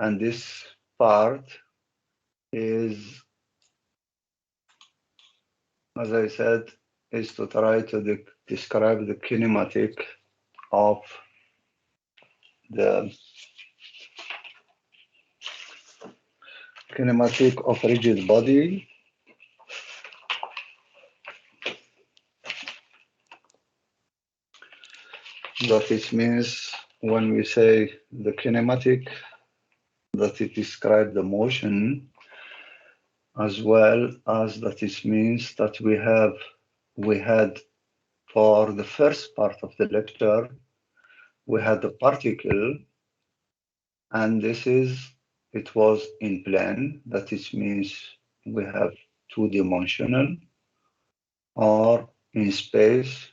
And this part is, as I said, is to try to describe the kinematic of the rigid body. That it means when we say the kinematic, that it describes the motion, as well as that it means that we had for the first part of the lecture, we had the particle, and it was in plane. That it means we have two-dimensional, or in space,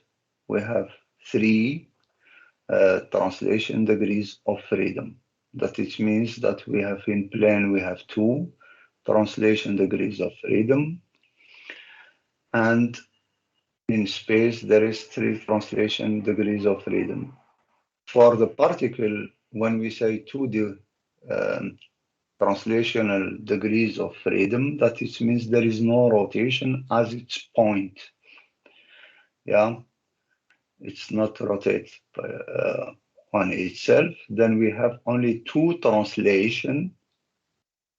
we have three translation degrees of freedom. That it means that we have in plane, we have two translation degrees of freedom, and in space, there is three translation degrees of freedom. For the particle, when we say two translational degrees of freedom, that it means there is no rotation as its point. Yeah, it's not rotate on itself. Then we have only two translation,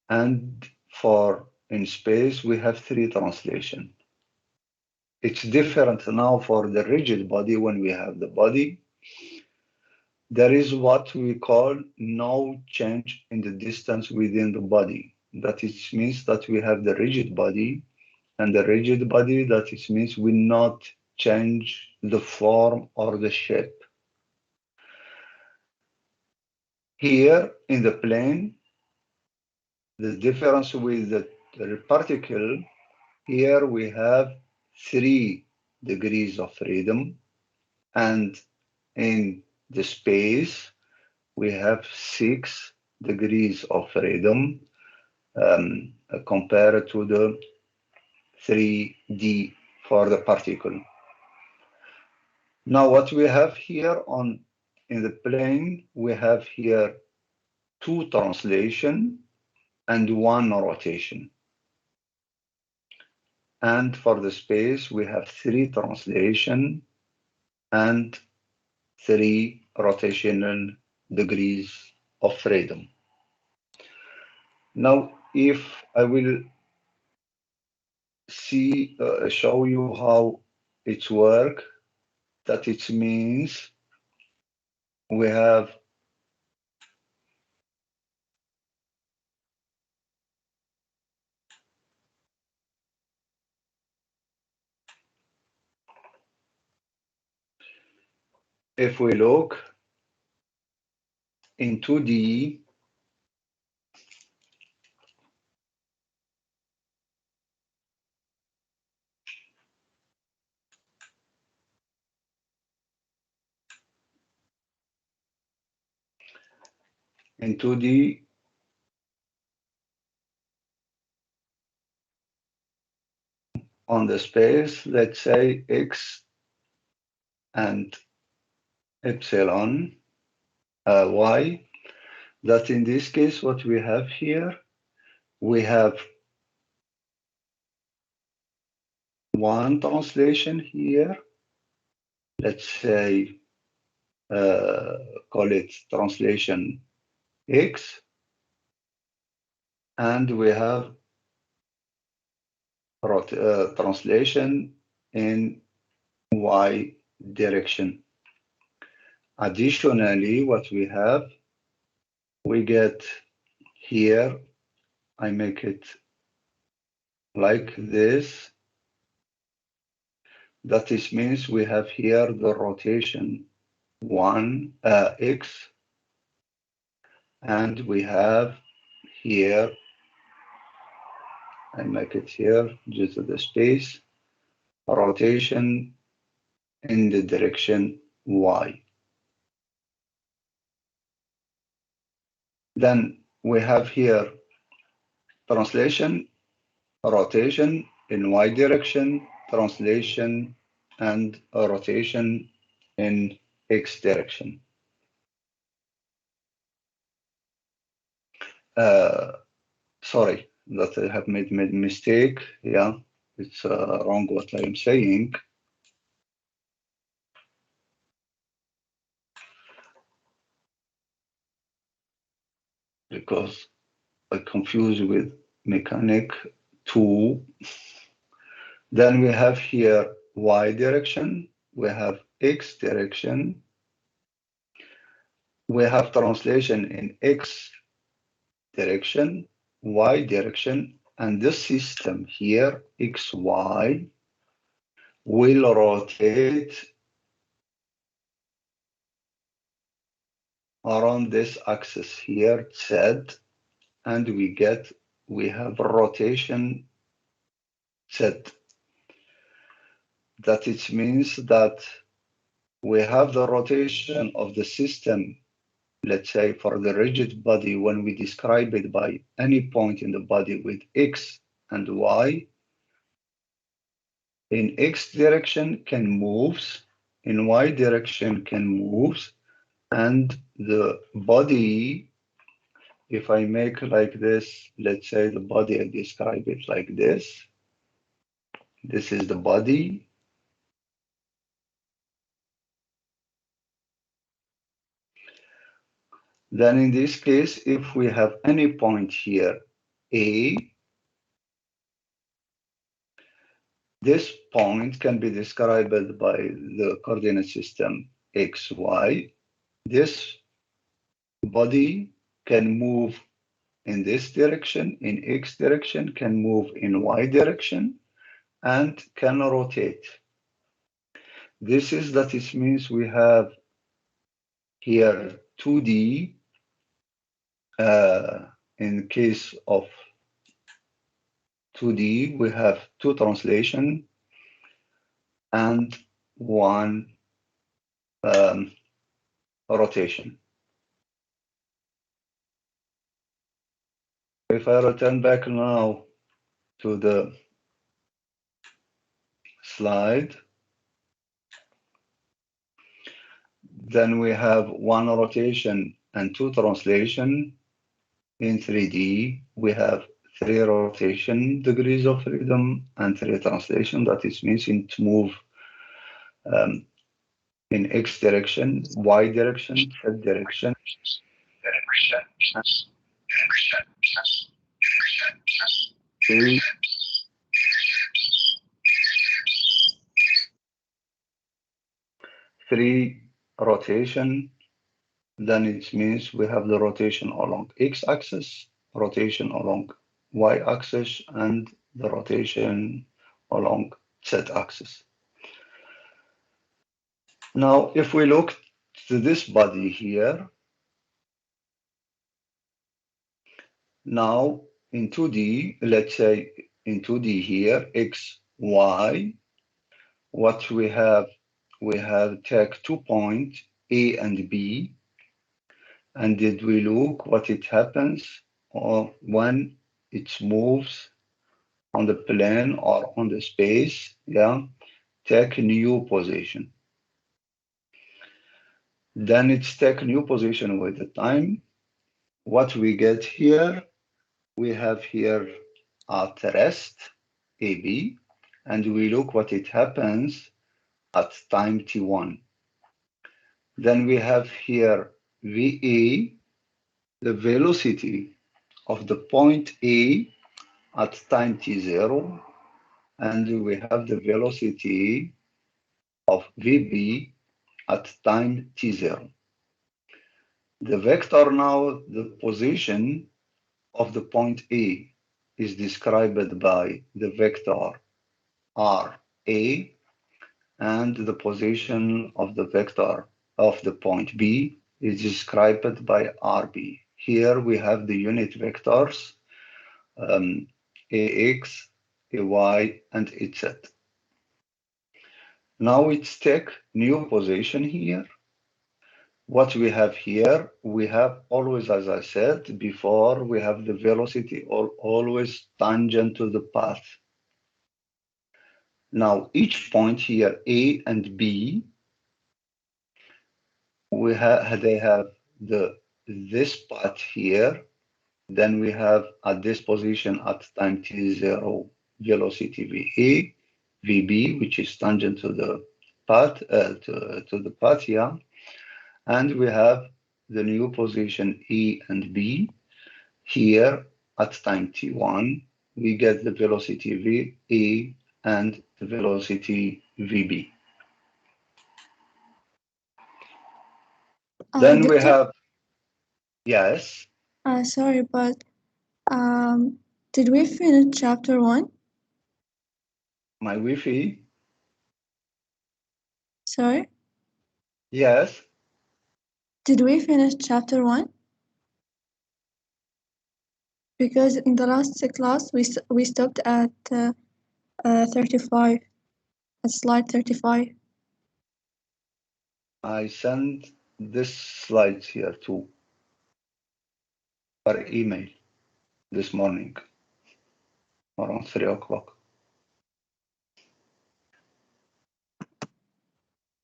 and for in space we have three translation. It's different now for the rigid body. When we have the body, there is what we call no change in the distance within the body. That it means that we have the rigid body, and the rigid body, that it means we not change the form or the shape. Here in the plane, the difference with the particle, here we have 3 degrees of freedom, and in the space, we have 6 degrees of freedom compared to the 3D for the particle. Now, what we have here in the plane, we have here 2 translation and 1 rotation. And for the space, we have 3 translation and 3 rotational degrees of freedom. Now, if I will show you how it works, that it means we have if we look in 2D, on the space, let's say X and epsilon Y, that in this case, what we have here, we have one translation here, let's say, call it translation X, and we have translation in Y direction. Additionally, what we get here, I make it like this. That is means we have here the rotation 1 X, and we have here, I make it here due to the space, rotation in the direction Y. Then we have here translation, rotation in Y direction, translation and a rotation in X direction. sorry that I have made mistake. Yeah, it's wrong what I am saying. Because I confuse with mechanic 2. Then we have here y direction, we have x direction, we have translation in x direction, y direction, and this system here, xy, will rotate around this axis here, z, and we have rotation z. That it means that we have the rotation of the system, let's say for the rigid body, when we describe it by any point in the body with x and y, in x direction can moves, in y direction can moves, and the body, if I make like this, let's say the body, I describe it like this. This is the body. Then in this case, if we have any point here, A, this point can be described by the coordinate system x, y. This body can move in this direction, in x direction, can move in y direction, and can rotate. This is that it means we have here 2D. In case of 2D, we have two translation and one rotation. If I return back now to the slide, then we have one rotation and two translation. In 3D, we have 3 rotation degrees of freedom and 3 translation. That is means to move in x direction, y direction, z direction. Three rotation, then it means we have the rotation along x-axis, rotation along y-axis, and the rotation along z-axis. Now, if we look to this body here, now in 2D, let's say in 2D here, x, y, what we have take 2 points, A and B, and did we look what it happens or when it moves on the plane or on the space, yeah, take new position. Then it's take new position with the time. What we get here, we have here at rest, AB, and we look what it happens at time t1. Then we have here VA, the velocity of the point A at time t0, and we have the velocity of VB at time t0. The vector now, the position of the point A is described by the vector RA, and the position of the vector of the point B is described by RB. Here we have the unit vectors AX, AY, and AZ. Now it's take new position here. What we have here, we have always, as I said before, we have the velocity always tangent to the path. Now each point here, A and B, they have this path here, Then we have at this position at time t0 velocity VA, VB, which is tangent to the path, to the path here. And we have the new position E and B. Here at time t1, we get the velocity VA and the velocity VB. Then we have, yes. Sorry, but did we finish chapter 1? My Wi-Fi? Sorry? Yes. Did we finish chapter 1? Because in the last class we stopped at 35, at slide 35. I sent this slide here too, per email this morning around 3 o'clock.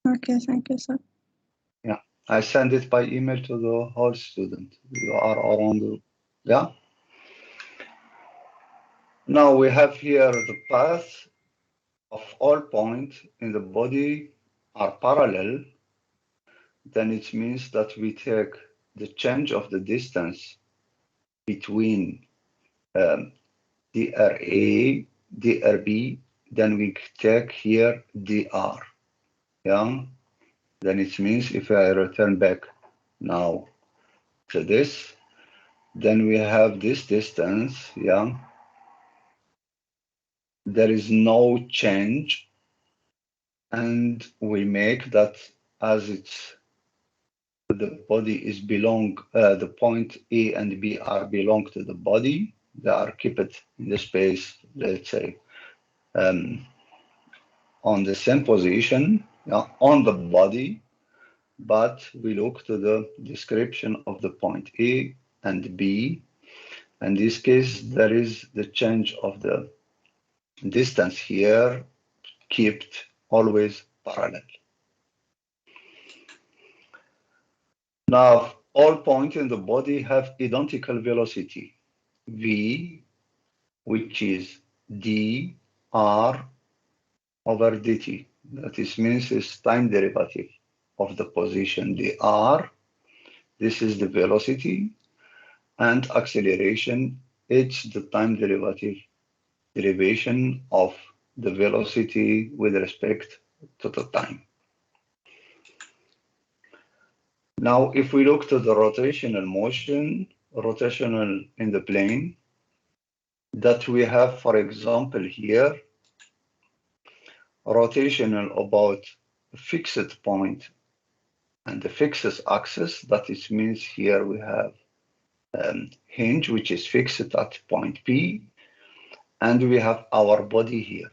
Okay, thank you, sir. Yeah, I send it by email to the whole student. You are around, yeah. Now we have here the path of all points in the body are parallel. Then it means that we take the change of the distance between DRA, DRB, then we take here DR. Yeah, then it means if I return back now to this, then we have this distance, yeah. There is no change, and we make that as it's the body is belong, the point A and B are belong to the body. They are kept in the space, let's say, on the same position, yeah, on the body, but we look to the description of the point A and B. In this case, there is the change of the distance here, kept always parallel. Now, all points in the body have identical velocity, v, which is d r over dt. That is means is time derivative of the position dr. This is the velocity, and acceleration, it's the time derivation of the velocity with respect to the time. Now, if we look to the rotational motion, rotational in the plane, that we have, for example, here, rotational about a fixed point and the fixed axis, that it means here we have hinge, which is fixed at point P, and we have our body here.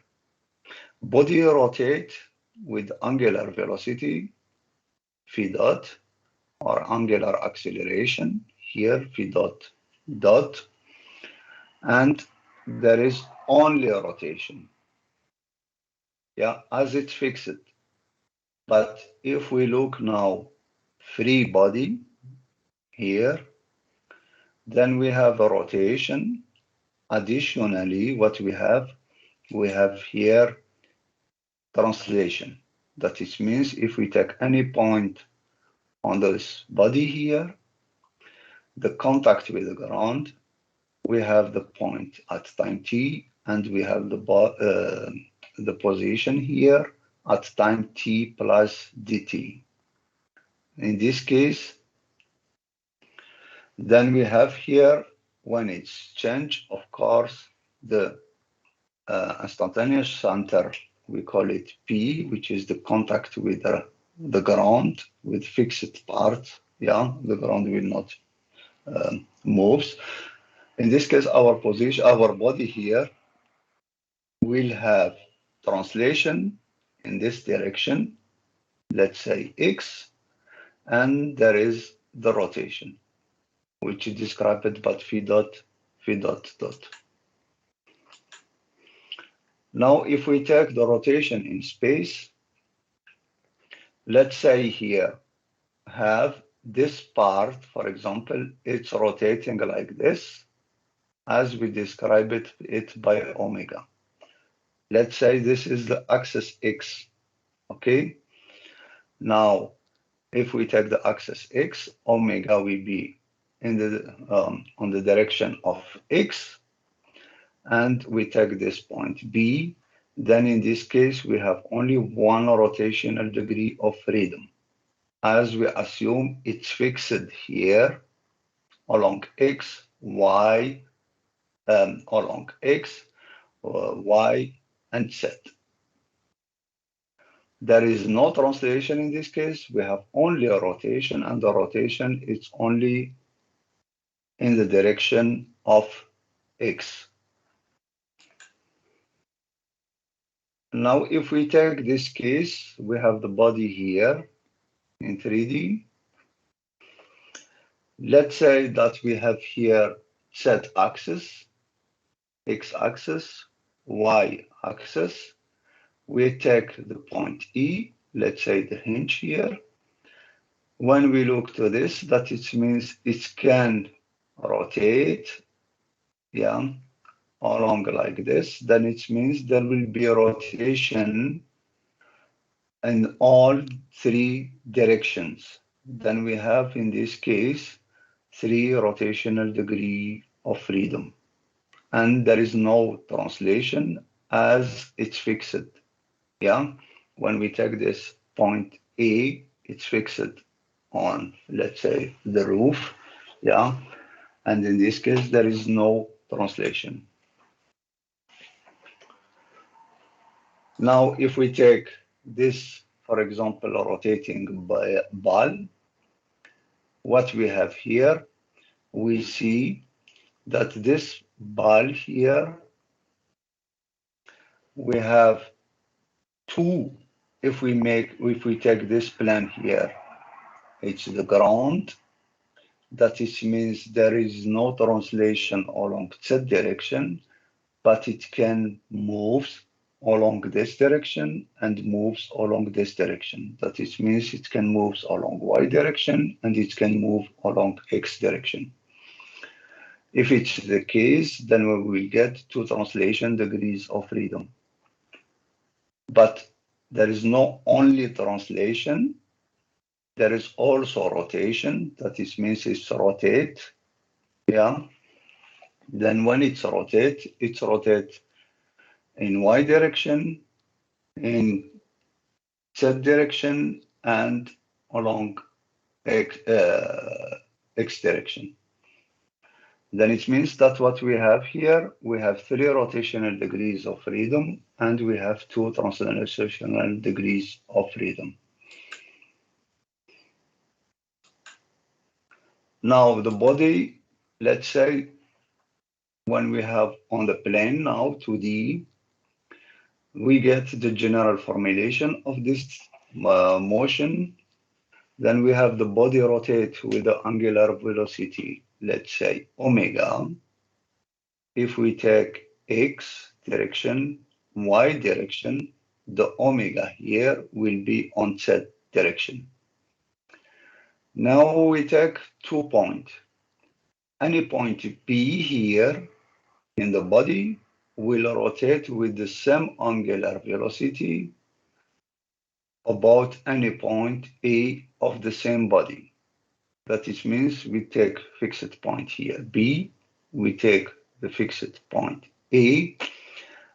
Body rotate with angular velocity, v dot, or angular acceleration, here v dot dot, and there is only a rotation, yeah, as it's fixed. But if we look now free body here, then we have a rotation. Additionally, what we have here translation. That it means if we take any point on this body here, the contact with the ground, we have the point at time t, and we have the position here at time t plus dt. In this case, then we have here, when it's changed, of course, the instantaneous center, we call it P, which is the contact with the ground with fixed part. Yeah, the ground will not moves. In this case, our position, our body here will have translation in this direction, let's say X, and there is the rotation, which is described by v dot, v dot dot. Now, if we take the rotation in space, let's say here have this part, for example, it's rotating like this, as we describe it by omega. Let's say this is the axis X, okay? Now, if we take the axis X, omega will be in the on the direction of X, and we take this point B, then in this case, we have only one rotational degree of freedom, as we assume it's fixed here along X, Y, along X, Y, and Z. There is no translation in this case. We have only a rotation, and the rotation is only in the direction of X. Now, if we take this case, we have the body here in 3D. Let's say that we have here Z axis, X axis, Y axis. We take the point E, let's say the hinge here. When we look to this, that it means it can rotate, yeah, along like this. Then it means there will be a rotation in all three directions. Then we have, in this case, 3 rotational degree of freedom. And there is no translation as it's fixed. Yeah, when we take this point A, it's fixed on, let's say, the roof. Yeah, and in this case, there is no translation. Now, if we take this, for example, a rotating ball, what we have here, we see that this ball here, we have two. If we take this plane here, it's the ground. That it means there is no translation along that direction, but it can move along this direction and moves along this direction. That it means it can move along Y direction and it can move along X direction. If it's the case, then we will get 2 translation degrees of freedom. But there is no only translation, there is also rotation. That it means it's rotate, yeah. Then when it's rotate in Y direction, in Z direction, and along X direction. Then it means that what we have here, we have 3 rotational degrees of freedom, and we have 2 translational degrees of freedom. Now the body, let's say, when we have on the plane now 2D, we get the general formulation of this motion. Then we have the body rotate with the angular velocity, let's say omega. If we take X direction, Y direction, the omega here will be on Z direction. Now we take 2 points. Any point P here in the body will rotate with the same angular velocity about any point A of the same body. That it means we take fixed point here B, we take the fixed point A.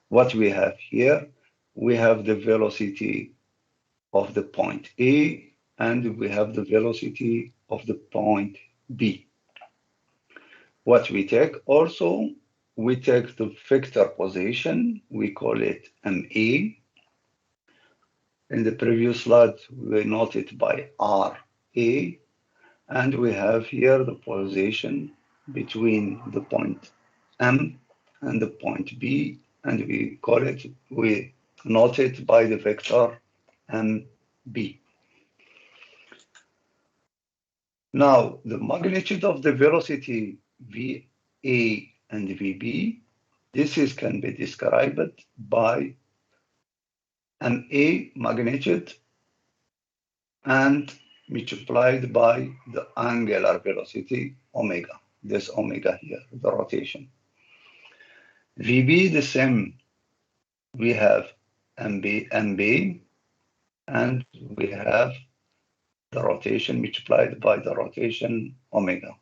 What we have here, we have the velocity of the point A and we have the velocity of the point B. What we take also, we take the vector position, we call it MA. In the previous slide, we noted by RA, and we have here the position between the point M and the point B, and we note it by the vector MB. Now, the magnitude of the velocity VA and VB, can be described by MA magnitude and multiplied by the angular velocity omega, this omega here, the rotation. VB the same, we have MB, and we have the rotation multiplied by the rotation omega.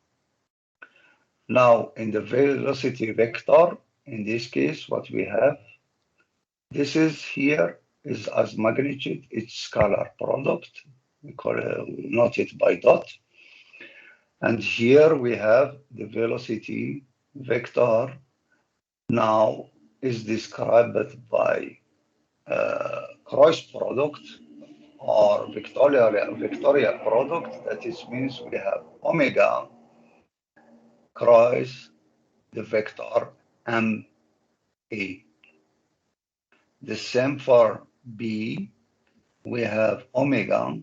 Now, in the velocity vector, in this case, what we have, this is here is as magnitude, its scalar product, we call it, note it by dot. And here we have the velocity vector now is described by cross product or vectorial product. That is means we have omega cross the vector m a. The same for b. We have omega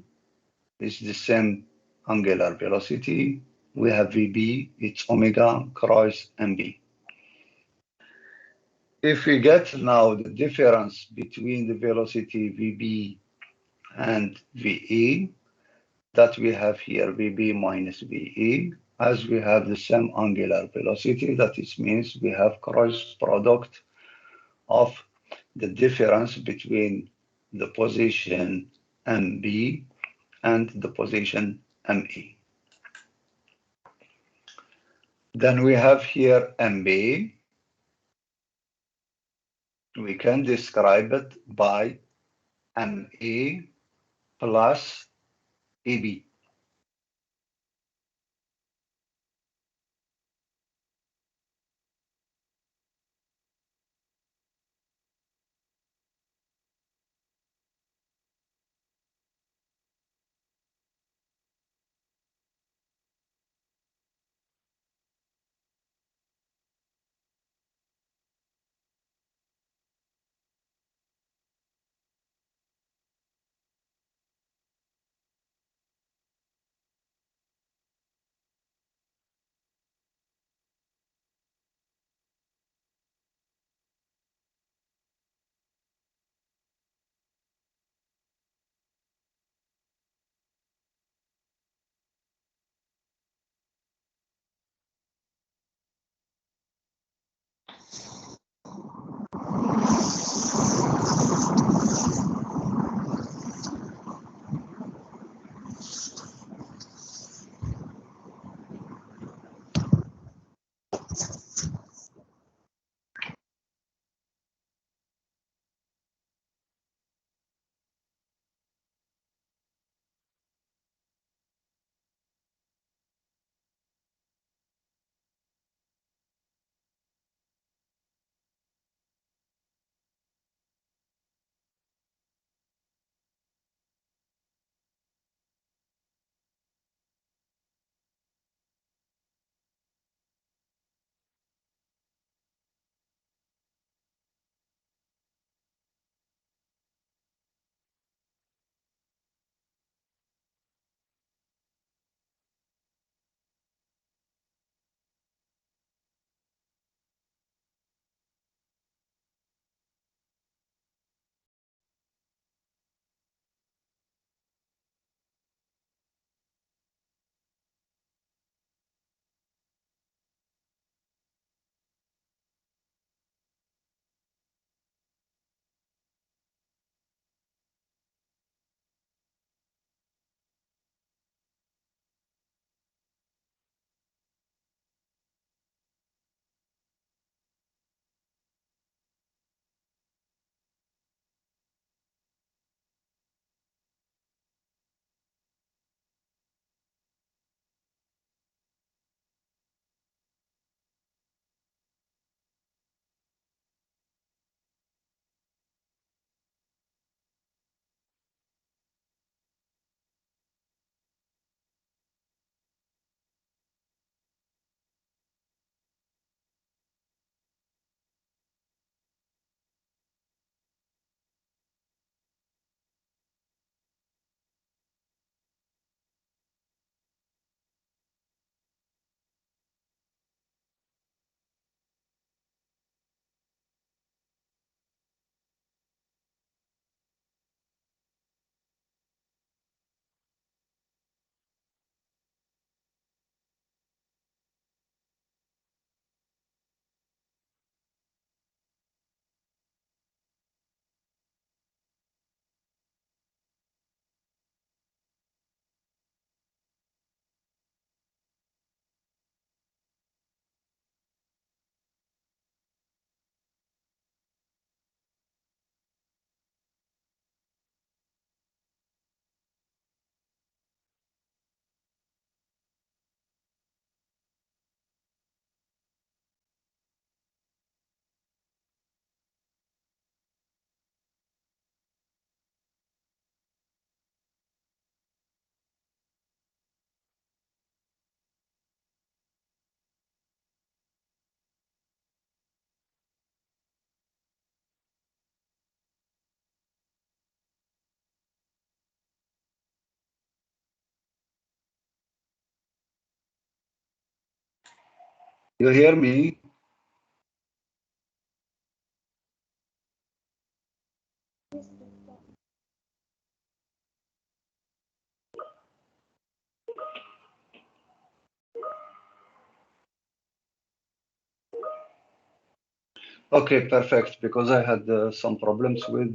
is the same angular velocity. We have vb, it's omega cross mb. If we get now the difference between the velocity vb and ve, that we have here vb minus ve, as we have the same angular velocity, that it means we have cross product of the difference between the position mb and the position me. Then we have here mb. We can describe it by ma plus eb. You hear me? Okay, perfect. Because I had some problems with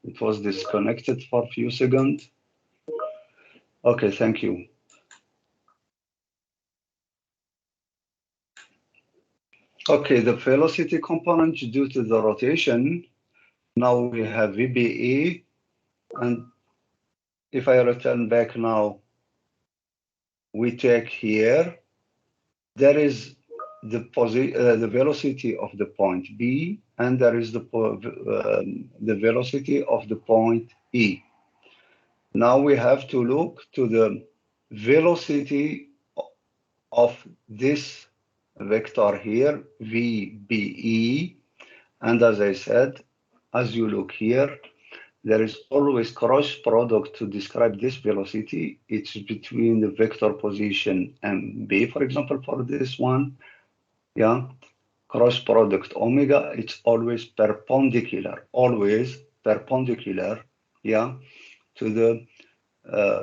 it was disconnected for a few seconds. Okay, thank you. Okay, the velocity component due to the rotation. Now we have VBE, and if I return back now, we take here, there is the velocity of the point B, and there is the velocity of the point E. Now we have to look to the velocity of this vector here, VBE, and as I said, as you look here, there is always cross product to describe this velocity. It's between the vector position MB, for example, for this one, yeah, cross product omega, it's always perpendicular, yeah, to the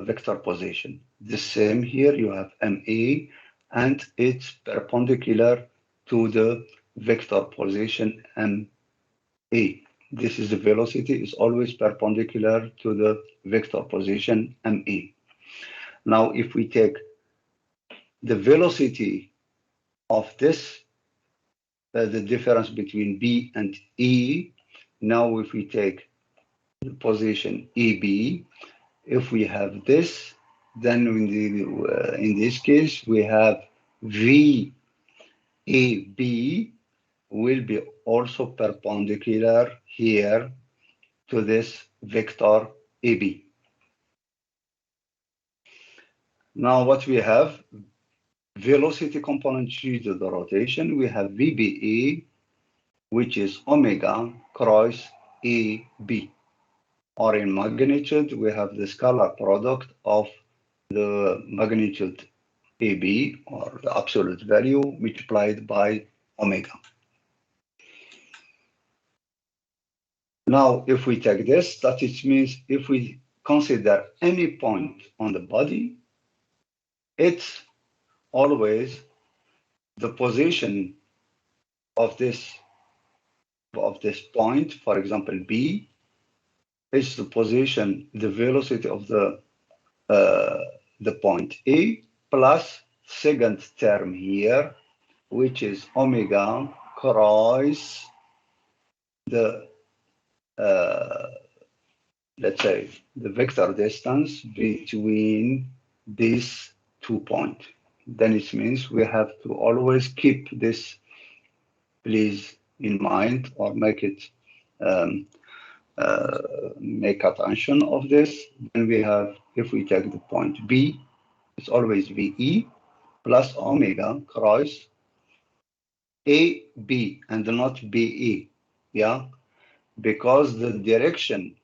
vector position. The same here, you have MA, and it's perpendicular to the vector position MA. This is the velocity is always perpendicular to the vector position MA. Now, if we take the velocity of this, the difference between B and E, now if we take the position EB, if we have this, then in this case, we have VAB will be also perpendicular here to this vector AB. Now what we have, velocity component due to the rotation, we have VBE, which is omega cross AB. Or in magnitude, we have the scalar product of the magnitude AB, or the absolute value, multiplied by omega. Now, if we take this, that it means if we consider any point on the body, it's always the position of this point, for example, B, is the position, the velocity of the point A, plus second term here, which is omega cross the let's say the vector distance between these 2 points. Then it means we have to always keep this, please, in mind, or make it make attention of this. Then we have, if we take the point B, it's always VE plus omega cross AB and not BE, yeah, because the direction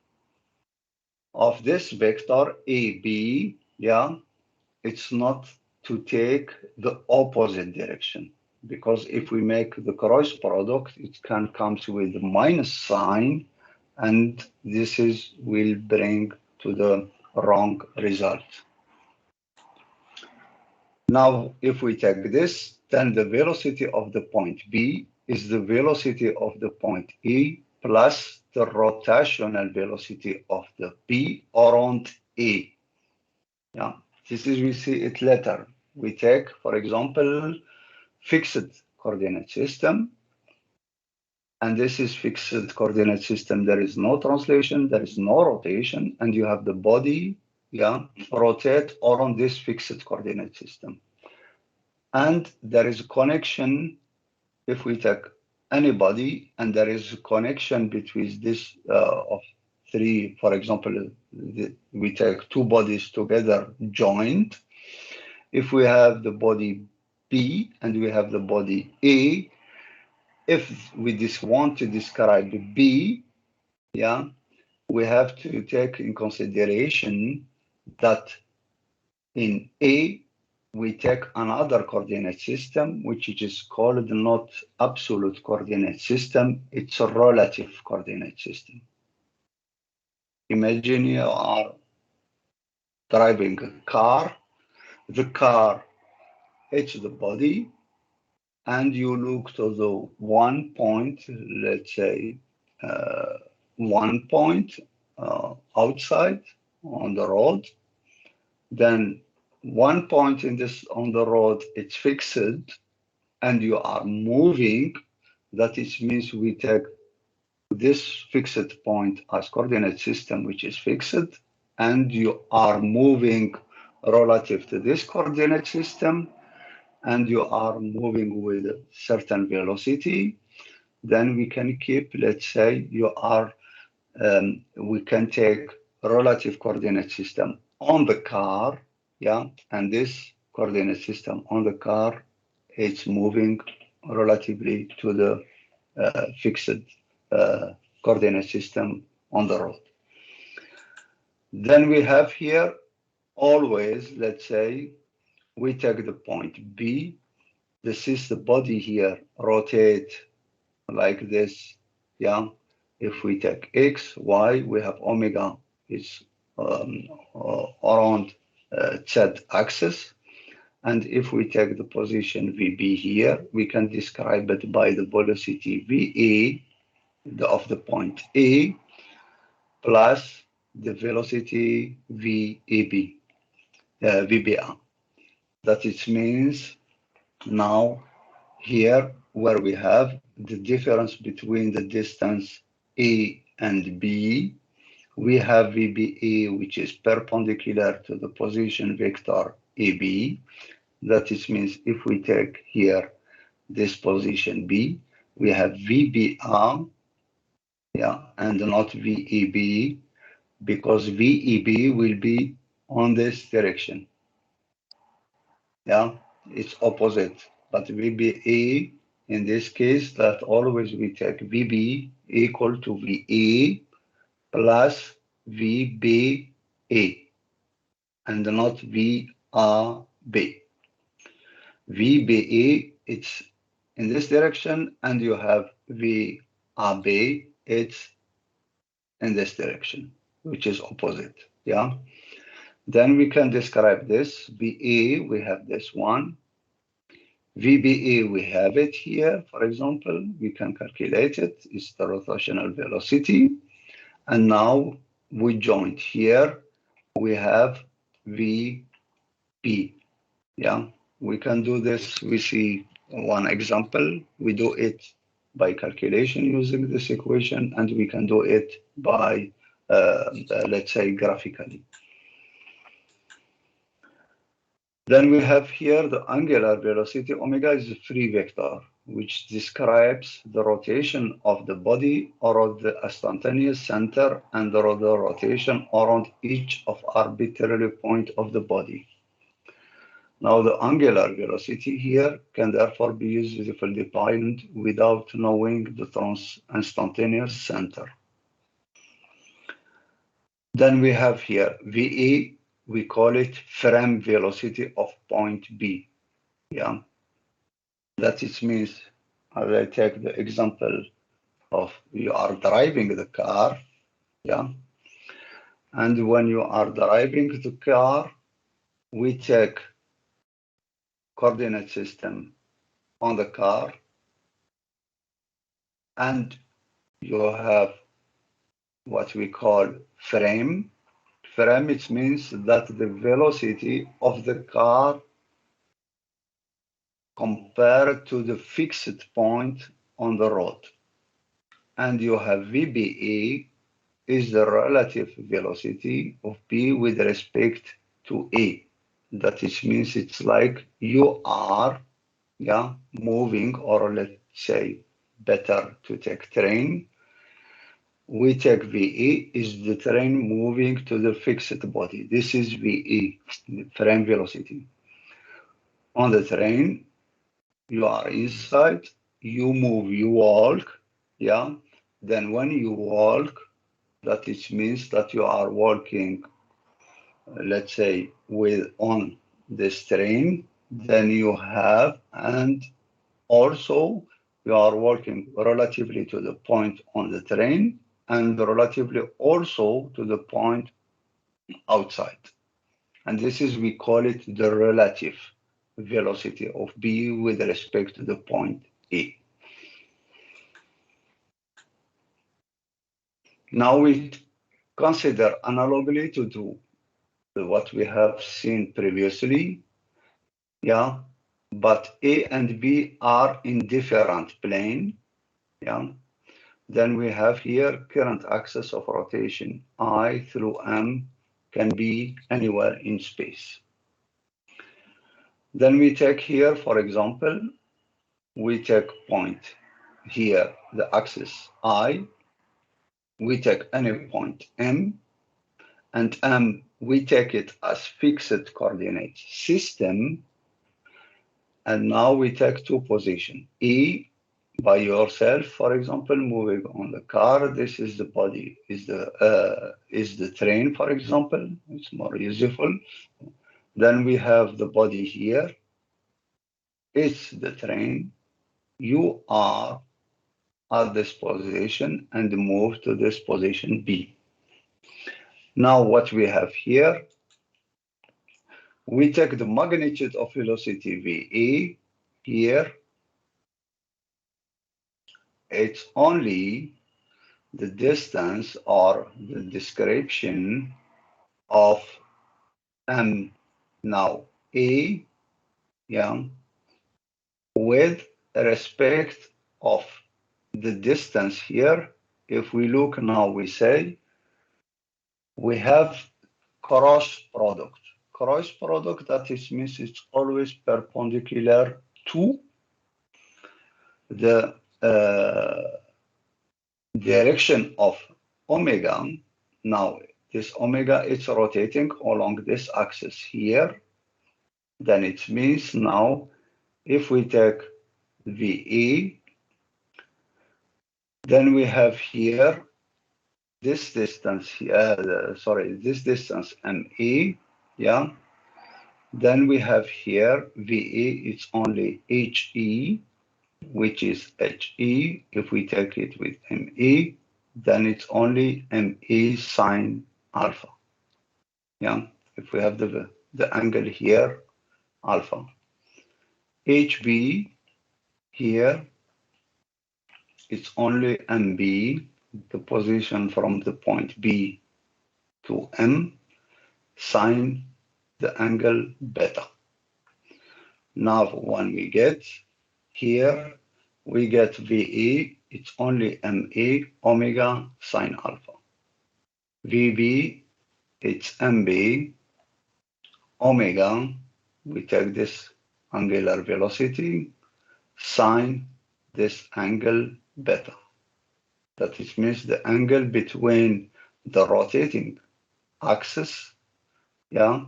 of this vector AB, yeah, it's not to take the opposite direction, because if we make the cross product, it can come with the minus sign, and this will bring to the wrong result. Now, if we take this, then the velocity of the point B is the velocity of the point E plus the rotational velocity of the B around A. Yeah, this is, we see it later. We take, for example, fixed coordinate system, and this is fixed coordinate system. There is no translation, there is no rotation, and you have the body, yeah, rotate around this fixed coordinate system. And there is a connection, if we take any body, and there is a connection between this of three, for example, we take two bodies together joined. If we have the body B and we have the body A, if we want to describe B, yeah, we have to take in consideration that in A, we take another coordinate system, which is called not absolute coordinate system, it's a relative coordinate system. Imagine you are driving a car, the car hits the body, and you look to the one point, let's say, one point outside on the road, then one point in this on the road, it's fixed, and you are moving. That it means we take this fixed point as coordinate system, which is fixed, and you are moving relative to this coordinate system, and you are moving with a certain velocity. Then we can keep, let's say, we can take relative coordinate system on the car, yeah, and this coordinate system on the car, it's moving relatively to the fixed coordinate system on the road. Then we have here always, let's say, we take the point B. This is the body here, rotate like this, yeah. If we take X, Y, we have omega is around Z axis. And if we take the position VB here, we can describe it by the velocity VA of the point A plus the velocity VAB, VBA. That it means now here where we have the difference between the distance A and B, we have VBA, which is perpendicular to the position vector AB. That it means if we take here this position B, we have VBA, yeah, and not VEB, because VEB will be on this direction. Yeah, it's opposite. But VBA, in this case, that always we take VB equal to VA plus VBA and not VRB. VBA, it's in this direction, and you have VRB, it's in this direction, which is opposite. Yeah. Then we can describe this. VA, we have this one. VBA, we have it here, for example. We can calculate it. It's the rotational velocity. And now we joined here. We have VP. Yeah, we can do this. We see one example. We do it by calculation using this equation, and we can do it by, let's say, graphically. Then we have here the angular velocity. Omega is a free vector, which describes the rotation of the body around the instantaneous center and the rotation around each of arbitrary point of the body. Now the angular velocity here can therefore be usefully defined without knowing the instantaneous center. Then we have here VA, we call it frame velocity of point B. Yeah, that it means, as I take the example of you are driving the car, yeah, and when you are driving the car, we take coordinate system on the car, and you have what we call frame. Frame, it means that the velocity of the car compared to the fixed point on the road. And you have VBA is the relative velocity of B with respect to A. That it means it's like you are, yeah, moving, or let's say better to take train. We take VE is the train moving to the fixed body. This is VE, frame velocity. On the train, you are inside, you move, you walk, yeah. Then when you walk, that it means that you are walking, let's say, with on the strain, then you have, and also you are working relatively to the point on the train and relatively also to the point outside. And this is, we call it the relative velocity of B with respect to the point A. Now we consider analogically to do what we have seen previously, yeah, but A and B are in different plane, yeah. Then we have here current axis of rotation I through M can be anywhere in space. Then we take here, for example, we take point here, the axis I, we take any point M, and M, we take it as fixed coordinate system, and now we take two positions. E, by yourself, for example, moving on the car, this is the body, is the train, for example, it's more useful. Then we have the body here, it's the train. You are at this position and move to this position B. Now what we have here, we take the magnitude of velocity VA here. It's only the distance or the description of M now A, yeah, with respect of the distance here. If we look now, we say we have cross product. Cross product, that is means it's always perpendicular to the direction of omega. Now this omega is rotating along this axis here. Then it means now if we take VA, then we have here this distance here, this distance MA, yeah. Then we have here VA, it's only HE, which is HE. If we take it with MA, then it's only MA sine alpha, yeah. If we have the angle here, alpha. HB here, it's only MB, the position from the point B to M, sine the angle beta. Now when we get here, we get VA, it's only MA omega sine alpha. VB, it's MB omega, we take this angular velocity, sine this angle beta. That it means the angle between the rotating axis, yeah,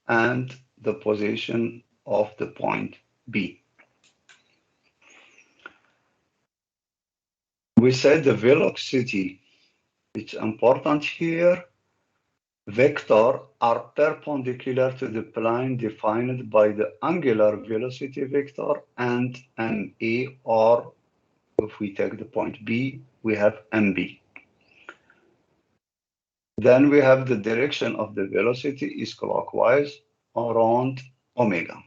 and the position of the point B. We said the velocity, it's important here. Vectors are perpendicular to the plane defined by the angular velocity vector and MA, or if we take the point B, we have MB. Then we have the direction of the velocity is clockwise around omega.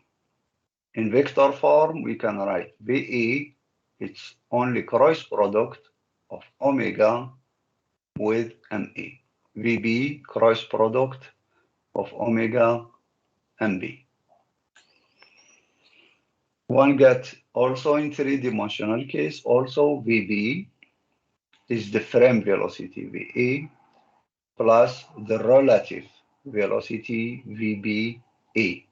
In vector form, we can write VA, it's only cross product of omega with MA. VB, cross product of omega MB. One get also in three-dimensional case, also VB is the frame velocity VA plus the relative velocity VBA.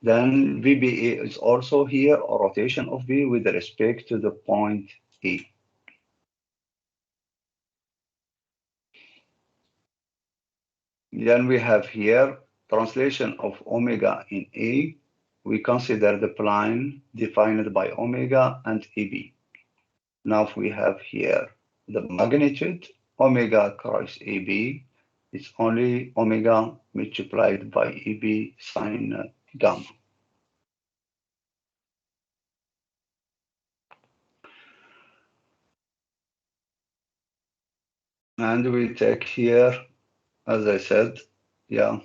Then VBA is also here a rotation of V with respect to the point A. Then we have here translation of omega in A. We consider the plane defined by omega and AB. Now we have here the magnitude omega cross AB. It's only omega multiplied by EB sine gamma. And we take here, as I said, yeah,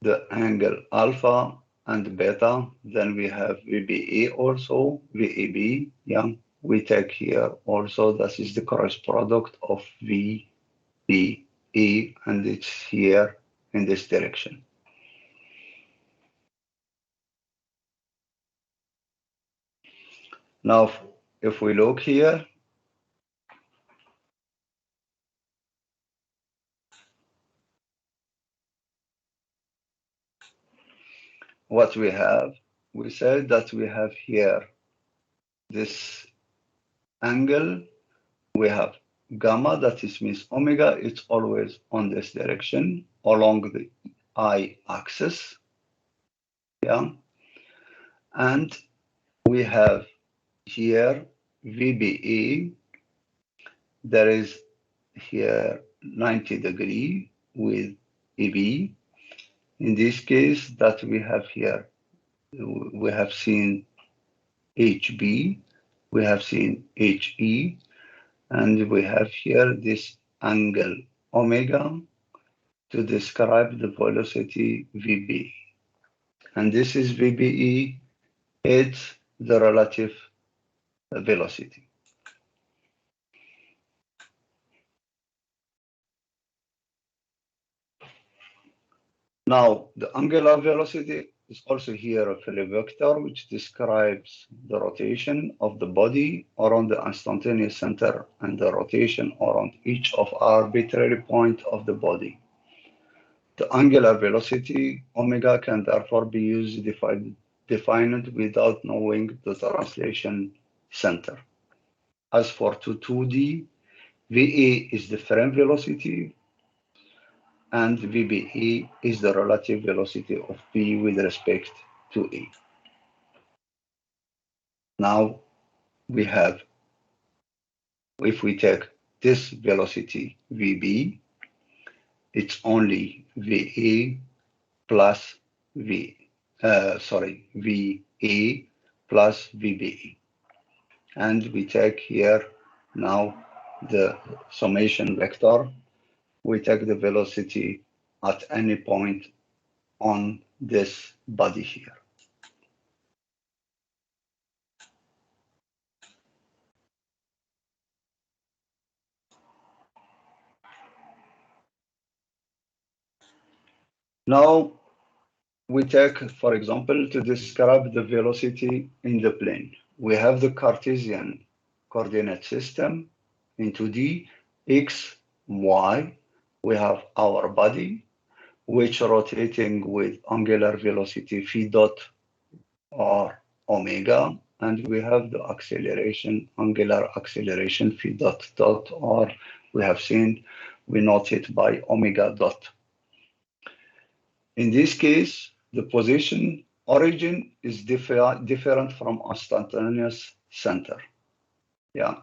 the angle alpha and beta. Then we have VBE also, VEB. Yeah, we take here also, that is the cross product of VBE, and it's here in this direction. Now, if we look here, what we have, we said that we have here this angle, we have gamma, that is means omega, it's always on this direction along the I-axis, yeah, and we have here VBE, there is here 90-degree with EB. In this case that we have here, we have seen HB, we have seen HE, and we have here this angle omega to describe the velocity VB. And this is VBE, it's the relative velocity. Now, the angular velocity is also here a Philip vector, which describes the rotation of the body around the instantaneous center and the rotation around each of arbitrary points of the body. The angular velocity, omega, can therefore be used defined without knowing the translation center. As for 2D, VA is the frame velocity, and VBE is the relative velocity of B with respect to A. Now we have, if we take this velocity VB, it's only VA plus VA plus VBE. And we take here now the summation vector. We take the velocity at any point on this body here. Now we take, for example, to describe the velocity in the plane. We have the Cartesian coordinate system in 2D, x, y. We have our body, which rotating with angular velocity phi dot or omega, and we have the acceleration, angular acceleration phi dot dot, or we have seen, we note it by omega dot. In this case, the position origin is different from instantaneous center. Yeah.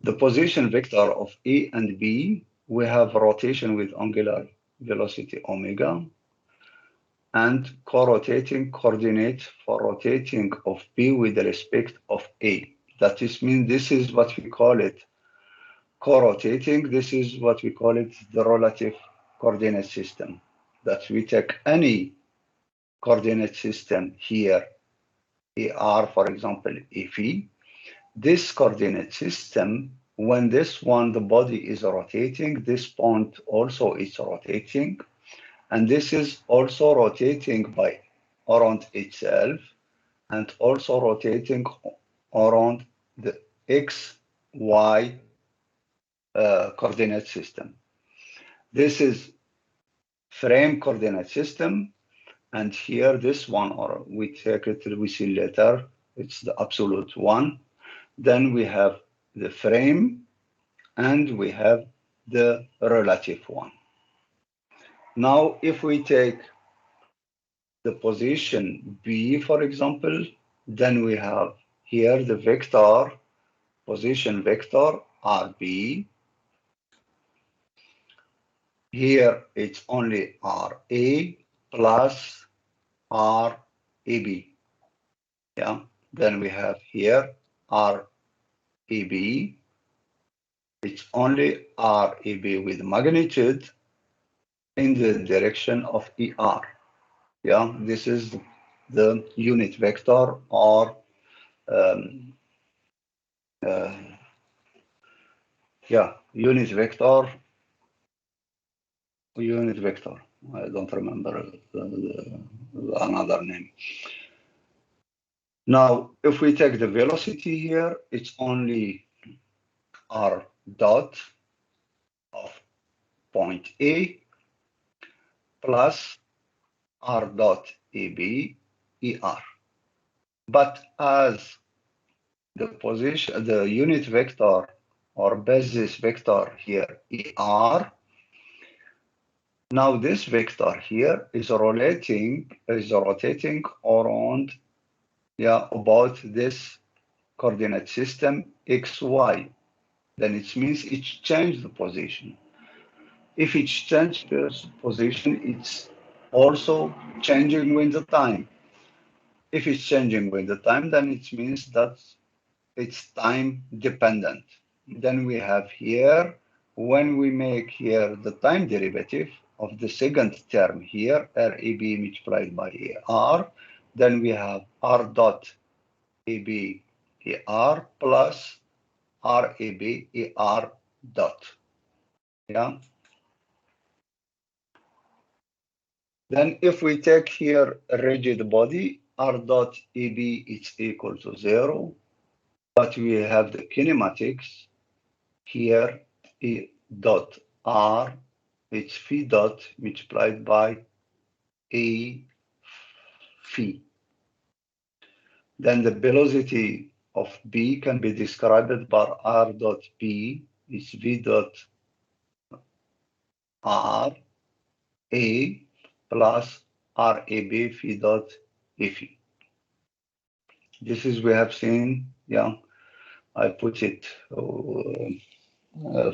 The position vector of A and B, we have rotation with angular velocity omega, and co-rotating coordinate for rotating of B with respect of A. That is mean this is what we call it co-rotating. This is what we call it the relative coordinate system. That we take any coordinate system here, AR, for example, Phi. This coordinate system, when this one, the body is rotating, this point also is rotating, and this is also rotating by around itself, and also rotating around the X, Y coordinate system. This is frame coordinate system, and here this one, or we take it, we see later, it's the absolute one. Then we have the frame, and we have the relative one. Now, if we take the position B, for example, then we have here the vector, position vector RB, Here it's only RA plus RAB. Yeah. Then we have here RAB. It's only RAB with magnitude in the direction of ER. Yeah. This is the unit vector or um, uh, yeah, unit vector. I don't remember another name. Now, if we take the velocity here, it's only r dot of point A plus r dot AB ER. But as the unit vector or basis vector here ER, now this vector here is rotating around, yeah, about this coordinate system XY. Then it means it's changed the position. If it's changed the position, it's also changing with the time. If it's changing with the time, then it means that it's time dependent. Then we have here, when we make here the time derivative of the second term here, RAB multiplied by AR, then we have R dot AB AR plus RAB AR dot. Yeah. Then if we take here a rigid body, R dot AB is equal to 0, but we have the kinematics here, E dot R, it's phi dot multiplied by A phi. Then the velocity of B can be described by R dot B is V dot R A plus RAB phi dot A phi. This is we have seen, yeah, I put it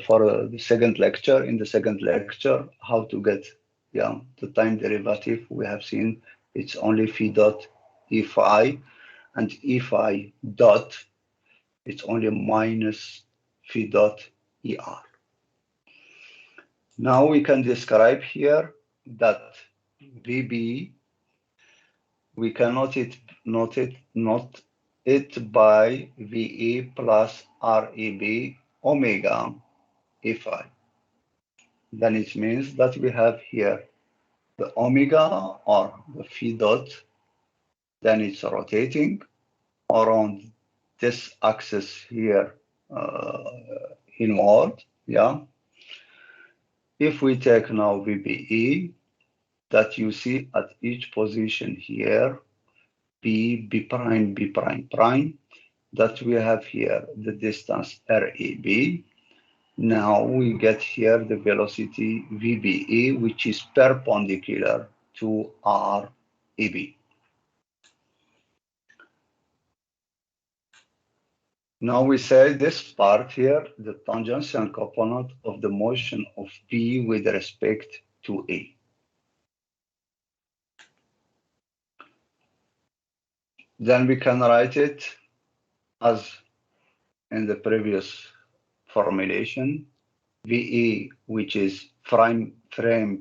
for the second lecture. In the second lecture, how to get, yeah, the time derivative. We have seen it's only phi dot E phi, and E phi dot, it's only minus phi dot ER. Now we can describe here that VB, we can note it by VE plus REB omega E phi. Then it means that we have here the omega or the phi dot, then it's rotating around this axis here inward. Yeah. If we take now VBE, that you see at each position here, B prime, B prime prime, that we have here the distance RAB. Now we get here the velocity VBE, which is perpendicular to RAB. Now we say this part here, the tangential component of the motion of B with respect to A. Then we can write it as in the previous formulation, VE, which is frame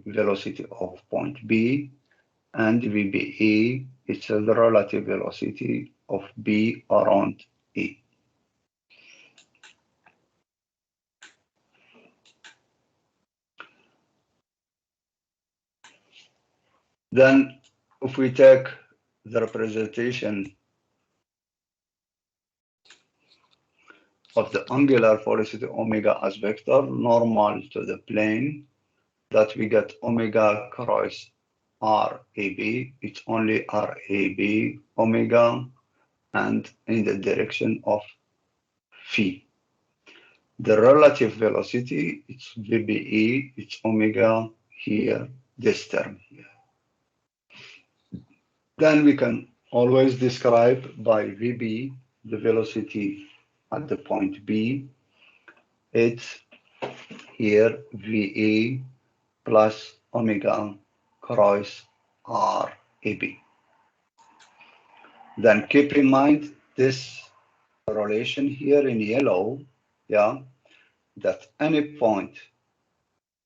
velocity of point B, and VBE, it's the relative velocity of B around A. Then if we take the representation of the angular velocity omega as vector normal to the plane, that we get omega cross RAB, it's only RAB omega and in the direction of phi. The relative velocity, it's VBE, it's omega here, this term here. Then we can always describe by VB the velocity at the point B. It's here VA plus omega cross r AB. Then keep in mind this relation here in yellow, yeah, that any point,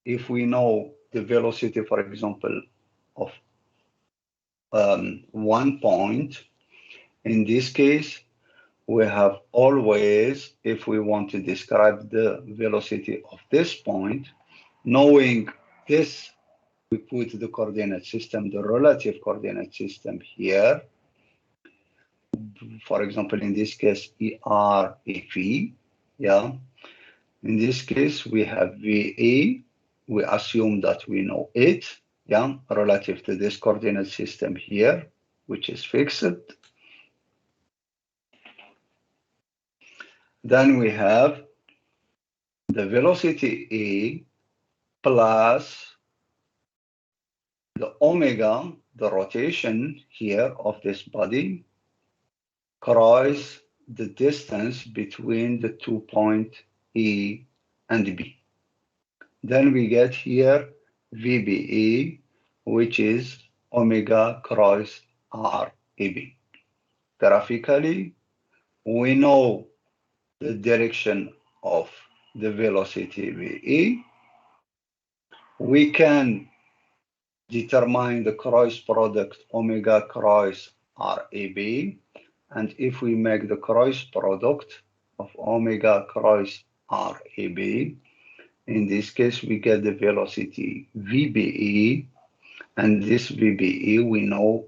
if we know the velocity, for example, of 1 point, in this case, we have always, if we want to describe the velocity of this point, knowing this, we put the coordinate system, the relative coordinate system here. For example, in this case, ER, EV, yeah. In this case, we have VA. We assume that we know it, yeah, relative to this coordinate system here, which is fixed. Then we have the velocity A plus the omega, the rotation here of this body, cross the distance between the 2 points E and B. Then we get here VBE, which is omega cross RAB. Graphically, we know the direction of the velocity VE. We can determine the cross product omega cross RAB. And if we make the cross product of omega cross RAB, in this case, we get the velocity VBE, and this VBE, we know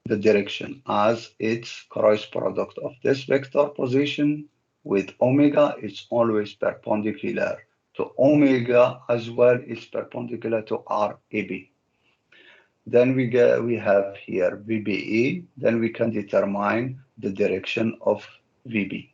the direction as its cross product of this vector position with omega, it's always perpendicular to omega as well, it's perpendicular to RAB. Then we have here VBE, then we can determine the direction of VB.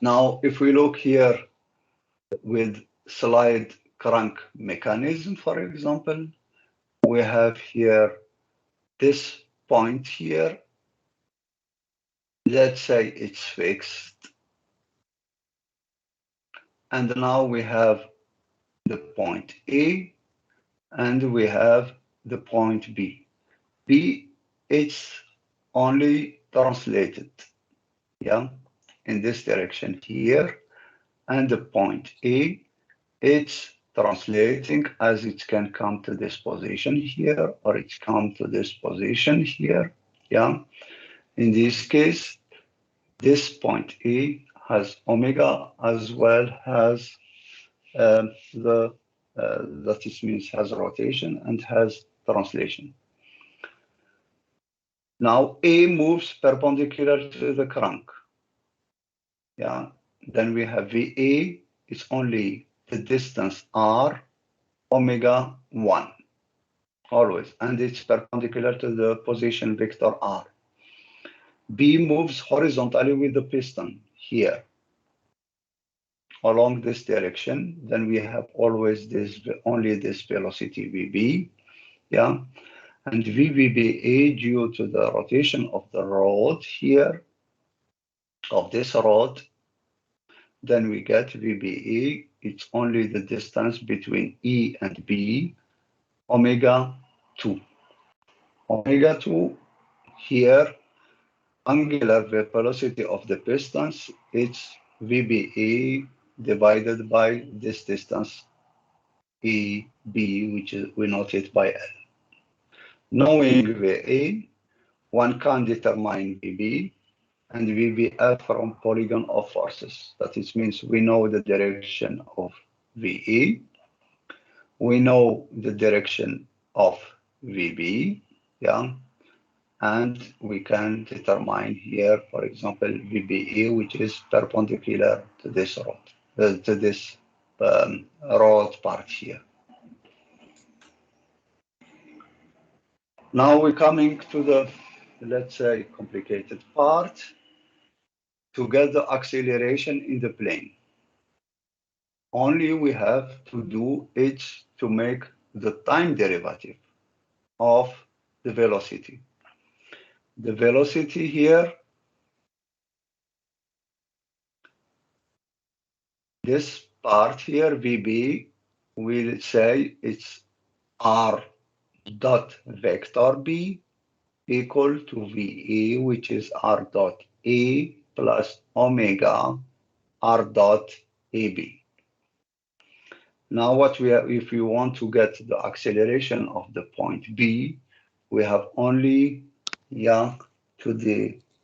Now, if we look here with slide crank mechanism, for example, we have here this point here. Let's say it's fixed. And now we have the point A and we have the point B. B, it's only translated, yeah, in this direction here. And the point A, it's translating as it can come to this position here, or it's come to this position here, yeah. In this case, this point A has omega as well as that it means has rotation and has translation. Now A moves perpendicular to the crank. Yeah. Then we have VA is only the distance R omega 1 always, and it's perpendicular to the position vector R. B moves horizontally with the piston here along this direction. Then we have always this, only this velocity VB, yeah, and VBA due to the rotation of the rod here, of this rod. Then we get VBA, it's only the distance between E and B, omega 2. Omega 2 here, angular velocity of the pistons, it's VBA divided by this distance EB, which is we note it by L. Knowing VA, one can determine VB and VBF from polygon of forces. That it means we know the direction of VE, we know the direction of VB, yeah, and we can determine here, for example, VBE, which is perpendicular to this rod, to this rod part here. Now we're coming to the, let's say, complicated part, to get the acceleration in the plane. Only we have to do is to make the time derivative of the velocity. The velocity here, this part here, VB, we'll say it's R dot vector B equal to VE, which is R dot A plus omega R dot AB. Now what we have, if we want to get the acceleration of the point B, we have only to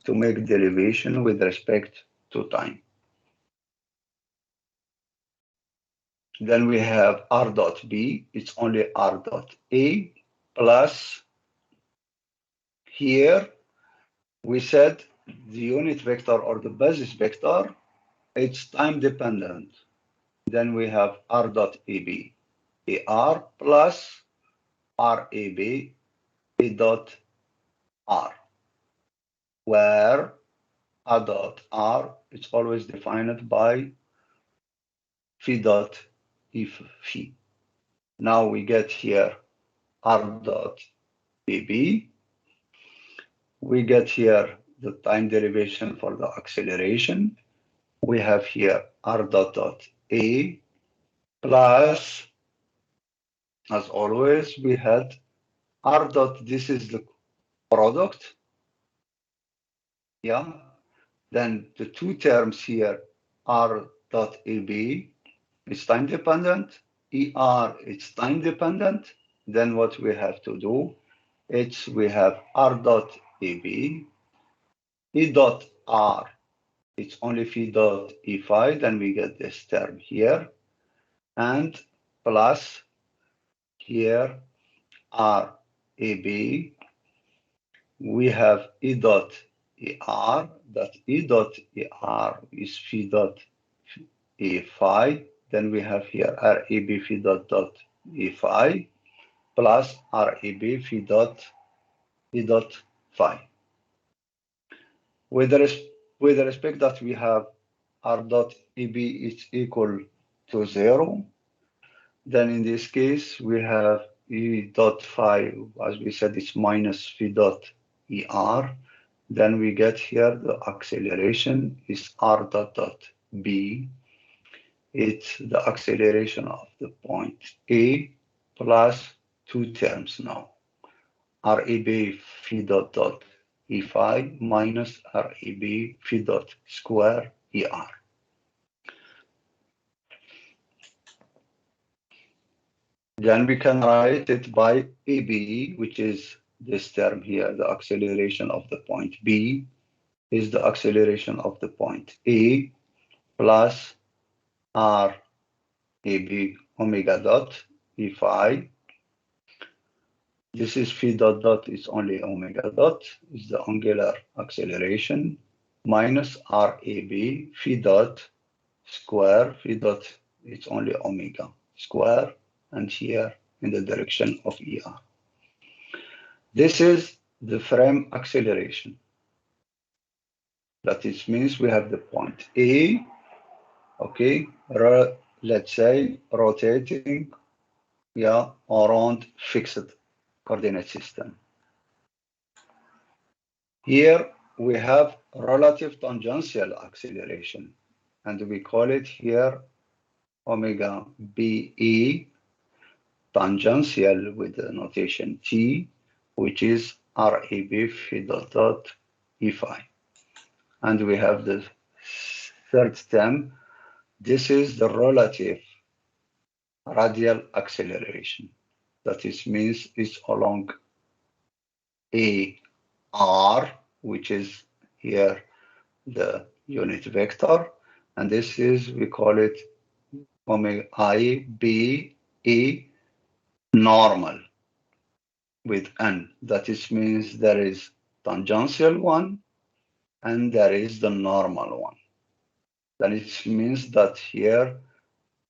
make derivation with respect to time. Then we have R dot B, it's only R dot A plus, here we said the unit vector or the basis vector, it's time dependent. Then we have R dot AB, AR plus RAB, A dot R, where R dot R is always defined by phi dot if phi. Now we get here R dot AB. We get here the time derivation for the acceleration. We have here R dot A plus, as always, we had R dot, this is the product. Yeah. Then the two terms here, R dot AB, is time dependent. ER, it's time dependent. Then what we have to do, we have R dot AB, E dot R, it's only phi dot E phi, then we get this term here, and plus here R AB, we have E dot ER, that E dot ER is phi dot E phi, then we have here RAB phi dot E phi, plus RAB phi dot E dot phi. With the respect that we have R dot EB is equal to 0, then in this case we have E dot phi, as we said, it's minus phi dot ER. Then we get here the acceleration is R dot B. It's the acceleration of the point A plus two terms now. RAB phi dot E phi minus RAB phi dot square ER. Then we can write it by AB, which is this term here, the acceleration of the point B is the acceleration of the point A plus RAB omega dot E phi. This is phi dot is only omega dot, is the angular acceleration, minus RAB phi dot square, phi dot it's only omega square, and here in the direction of ER. This is the frame acceleration. That is means we have the point A, okay, let's say rotating, around fixed coordinate system. Here we have relative tangential acceleration, and we call it here omega BE tangential with the notation T, which is RAB phi dot E phi. And we have the third term. This is the relative radial acceleration. That is means it's along AR, which is here the unit vector, and this is, we call it omega IBE normal with N. That is means there is tangential one and there is the normal one. Then it means that here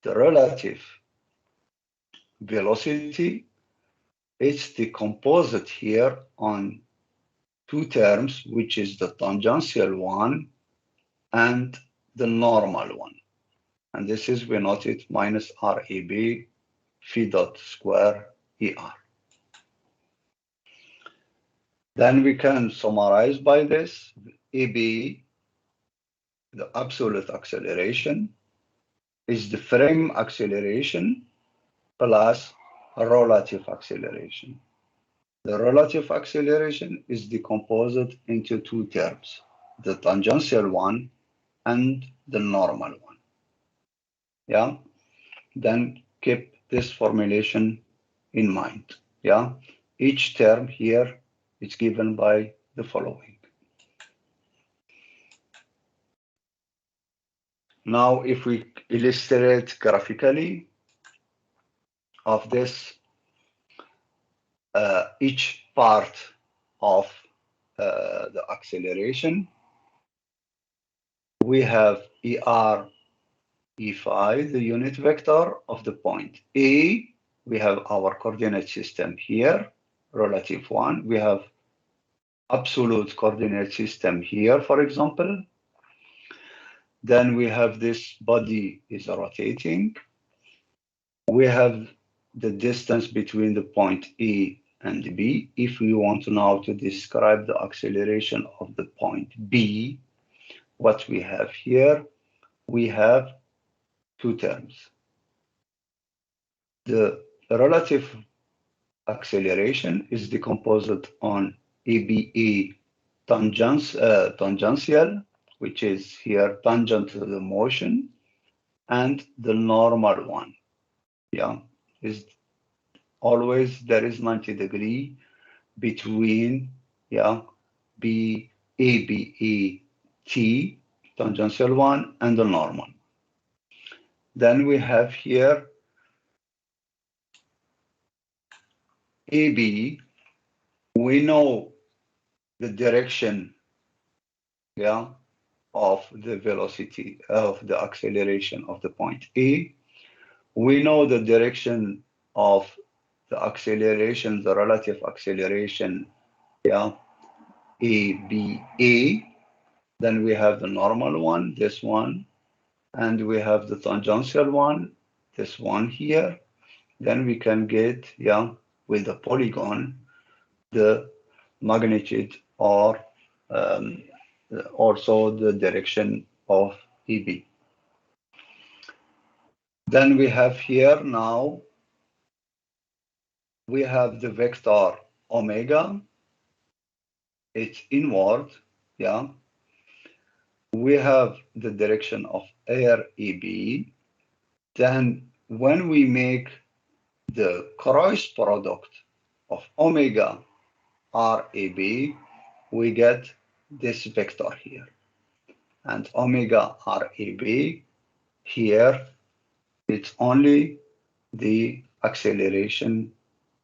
the relative velocity is decomposed here on two terms, which is the tangential one and the normal one. And this is, we note it, minus RAB phi dot square ER. Then we can summarize by this, AB, the absolute acceleration, is the frame acceleration plus relative acceleration. The relative acceleration is decomposed into two terms, the tangential one and the normal one. Yeah, then keep this formulation in mind. Yeah, each term here is given by the following. Now, if we illustrate graphically of this, each part of the acceleration, we have ER, E phi, the unit vector of the point A. We have our coordinate system here, relative one. We have absolute coordinate system here, for example. Then we have this body is rotating. We have the distance between the point A and B. If we want now to describe the acceleration of the point B, what we have here, we have two terms. The relative acceleration is decomposed on ABA tangential, which is here tangent to the motion, and the normal one. Yeah, is always there is 90 degree between B ABA T tangential one and the normal. Then we have here AB. We know the direction of the velocity of the acceleration of the point A. We know the direction of the acceleration, the relative acceleration, ABA. Then we have the normal one, this one, and we have the tangential one, this one here. Then we can get, with the polygon, the magnitude or also the direction of EB. Then we have here now, we have the vector omega, it's inward, We have the direction of air EB. Then when we make the cross product of omega RAB, we get this vector here. And omega RAB here, it's only the acceleration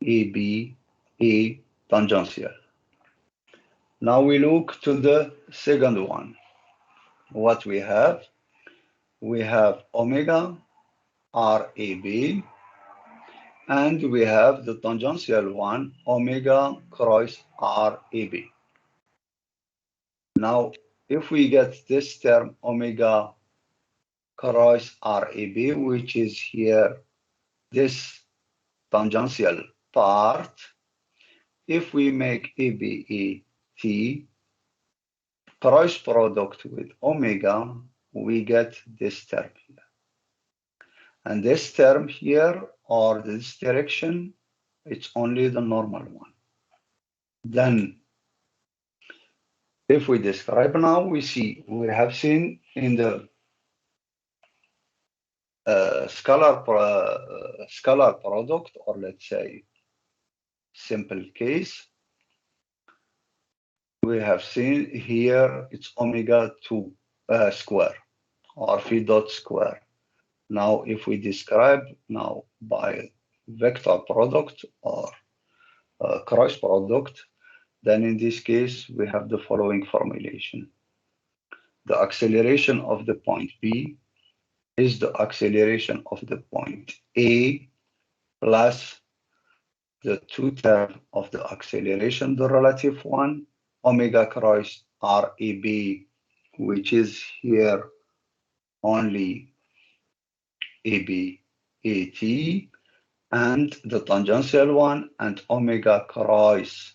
ABA tangential. Now we look to the second one. What we have omega RAB, and we have the tangential one, omega cross RAB. Now, if we get this term omega cross RAB, which is here, this tangential part, if we make ABA T cross product with omega, we get this term here. And this term here, or this direction, it's only the normal one. Then, if we describe now, we have seen in the scalar product, or let's say simple case, we have seen here it's omega 2 square, or phi dot square. Now, if we describe now by vector product or cross product, then in this case, we have the following formulation. The acceleration of the point B is the acceleration of the point A plus the two terms of the acceleration, the relative one, omega cross RAB, which is here only ABAT, and the tangential one, and omega cross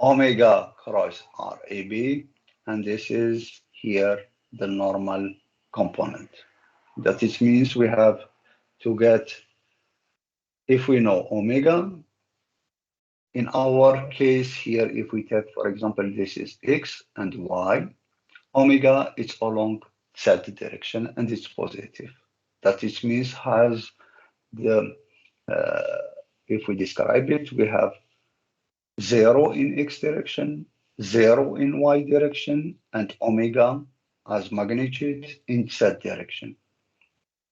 RAB, and this is here the normal component. That it means we have to get, if we know omega, in our case here, if we take, for example, this is x and y, omega is along z direction and it's positive. That it means has the, if we describe it, we have 0 in x direction, 0 in y direction, and omega as magnitude in z direction.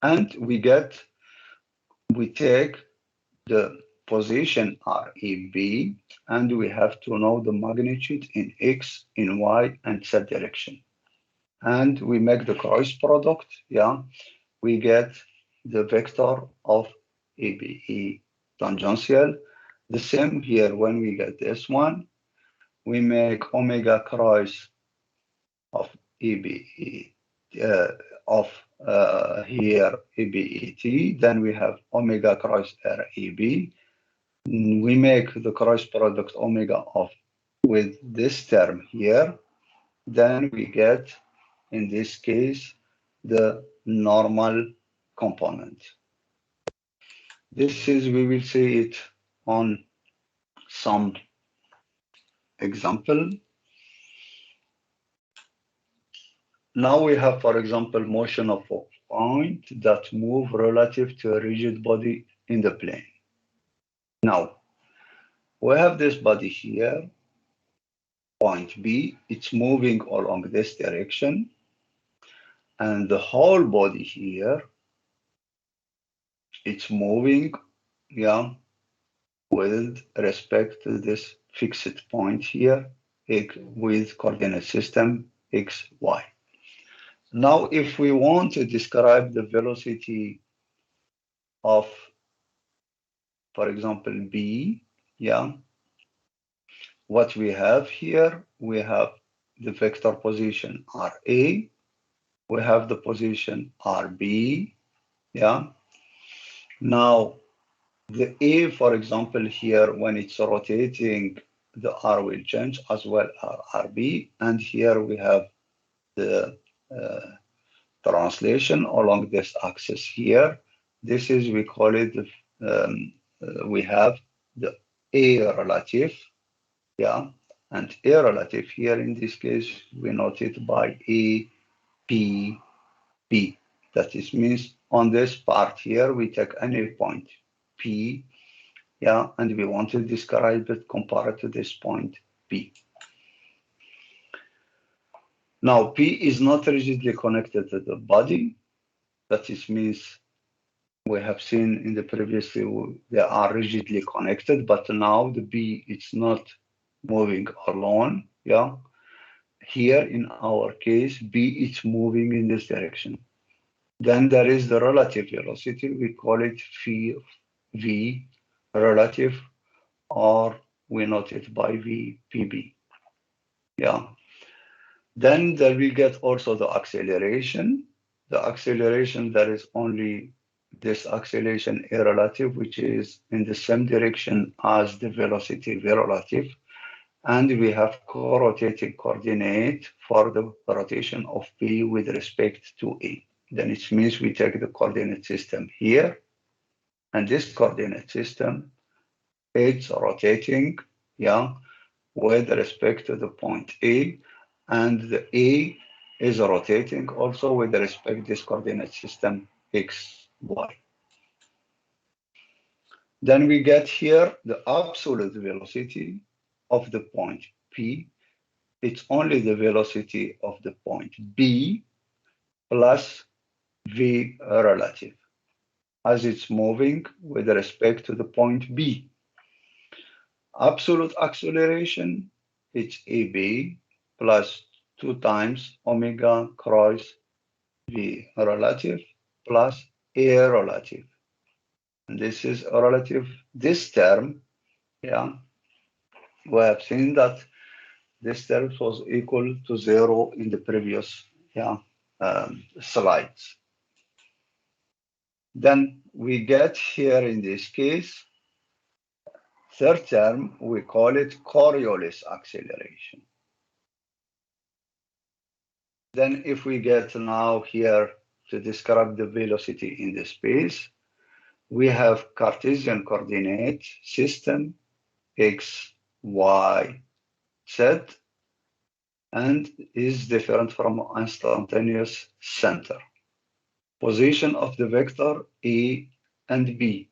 And we take the position REB, and we have to know the magnitude in x, in y, and z direction. And we make the cross product, yeah, we get the vector of EBE tangential. The same here, when we get this one, we make omega cross of EBE of here EBET, then we have omega cross REB. We make the cross product omega of with this term here, then we get, in this case, the normal component. This is, we will see it on some example. Now we have, for example, motion of a point that move relative to a rigid body in the plane. Now, we have this body here, point B, it's moving along this direction, and the whole body here, it's moving, yeah, with respect to this fixed point here, with coordinate system x, y. Now, if we want to describe the velocity of, for example, B, yeah, what we have here, we have the vector position RA, we have the position RB, yeah. Now, the A, for example, here, when it's rotating, the R will change as well as RB, and here we have the translation along this axis here. This is, we call it, we have the A relative, yeah, and A relative here in this case, we note it by A, P, P. That is means on this part here, we take any point P, yeah, and we want to describe it compared to this point P. Now, P is not rigidly connected to the body. That is means we have seen in the previous, they are rigidly connected, but now the B is not moving alone, yeah. Here in our case, B is moving in this direction. Then there is the relative velocity, we call it V relative, or we note it by VPB, yeah. Then there we get also the acceleration. The acceleration, there is only this acceleration A relative, which is in the same direction as the velocity V relative. And we have co-rotating coordinate for the rotation of P with respect to A. Then it means we take the coordinate system here, and this coordinate system, it's rotating, yeah, with respect to the point A, and the A is rotating also with respect to this coordinate system X, Y. Then we get here the absolute velocity of the point P. It's only the velocity of the point B plus V relative as it's moving with respect to the point B. Absolute acceleration, it's AB plus 2 times omega cross V relative plus A relative. And this is a relative, this term, yeah, we have seen that this term was equal to 0 in the previous, yeah, slides. Then we get here in this case, third term, we call it Coriolis acceleration. Then if we get now here to describe the velocity in the space, we have Cartesian coordinate system, x, y, z, and is different from instantaneous center. Position of the vector A and B,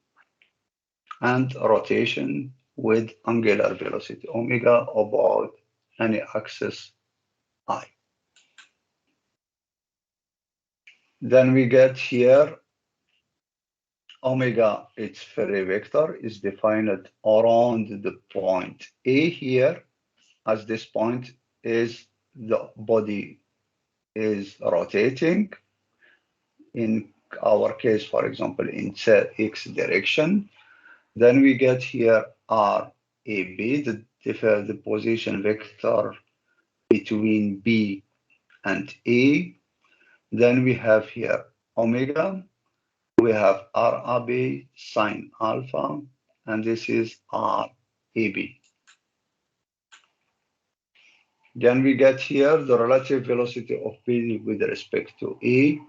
and rotation with angular velocity omega about any axis I. Then we get here omega, its Ferri vector, is defined around the point A here, as this point is the body is rotating. In our case, for example, in x direction. Then we get here R A B, the position vector between B and A. Then we have here omega. We have RAB sine alpha, and this is RAB. Then we get here the relative velocity of B with respect to A.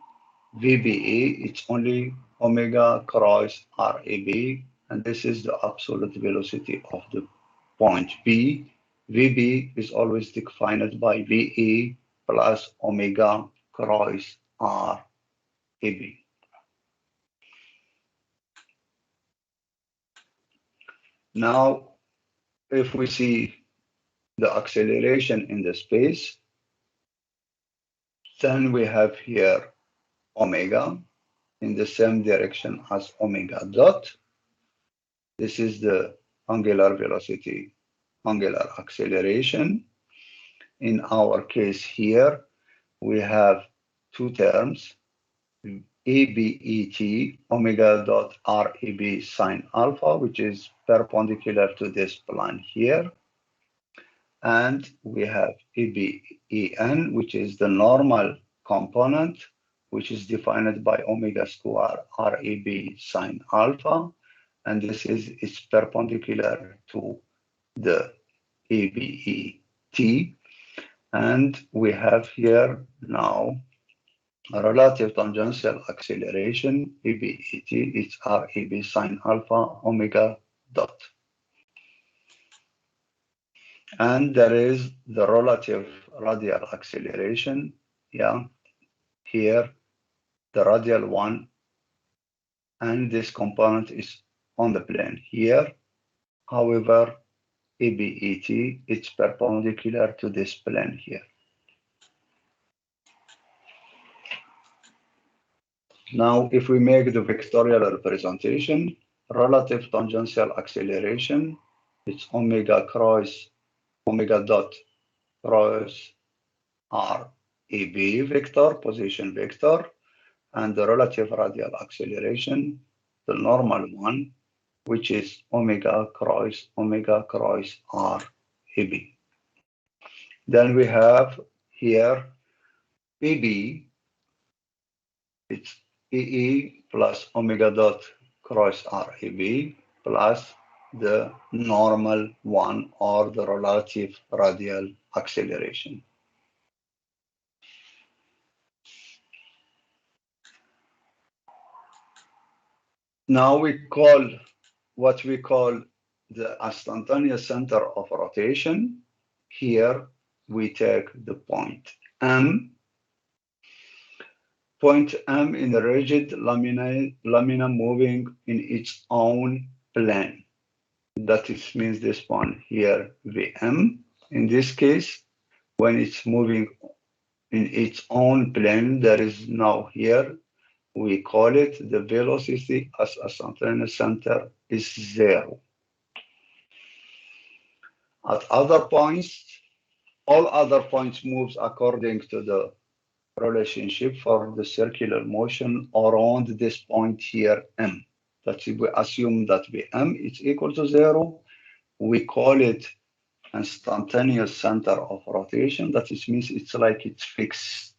VBA, it's only omega cross RAB, and this is the absolute velocity of the point B. VB is always defined by VA plus omega cross RAB. Now, if we see the acceleration in the space, then we have here omega in the same direction as omega dot. This is the angular velocity, angular acceleration. In our case here, we have two terms, ABET, omega dot RAB sine alpha, which is perpendicular to this plane here. And we have ABEN, which is the normal component, which is defined by omega square RAB sine alpha. And this is it's perpendicular to the ABET. And we have here now a relative tangential acceleration, ABET, it's RAB sine alpha omega dot. And there is the relative radial acceleration, here, the radial one, and this component is on the plane here. However, ABET, it's perpendicular to this plane here. Now, if we make the vectorial representation, relative tangential acceleration, it's omega dot cross RAB vector, position vector, and the relative radial acceleration, the normal one, which is omega cross RAB. Then we have here AB, it's EE plus omega dot cross RAB plus the normal one or the relative radial acceleration. Now we call what we call the instantaneous center of rotation. Here we take the point M. Point M in the rigid lamina moving in its own plane. That means this one here, Vm. In this case, when it's moving in its own plane, there is now here, we call it the velocity as instantaneous center is 0. At other points, all other points moves according to the relationship for the circular motion around this point here, M. That we assume that Vm is equal to 0. We call it instantaneous center of rotation. That means it's like it's fixed.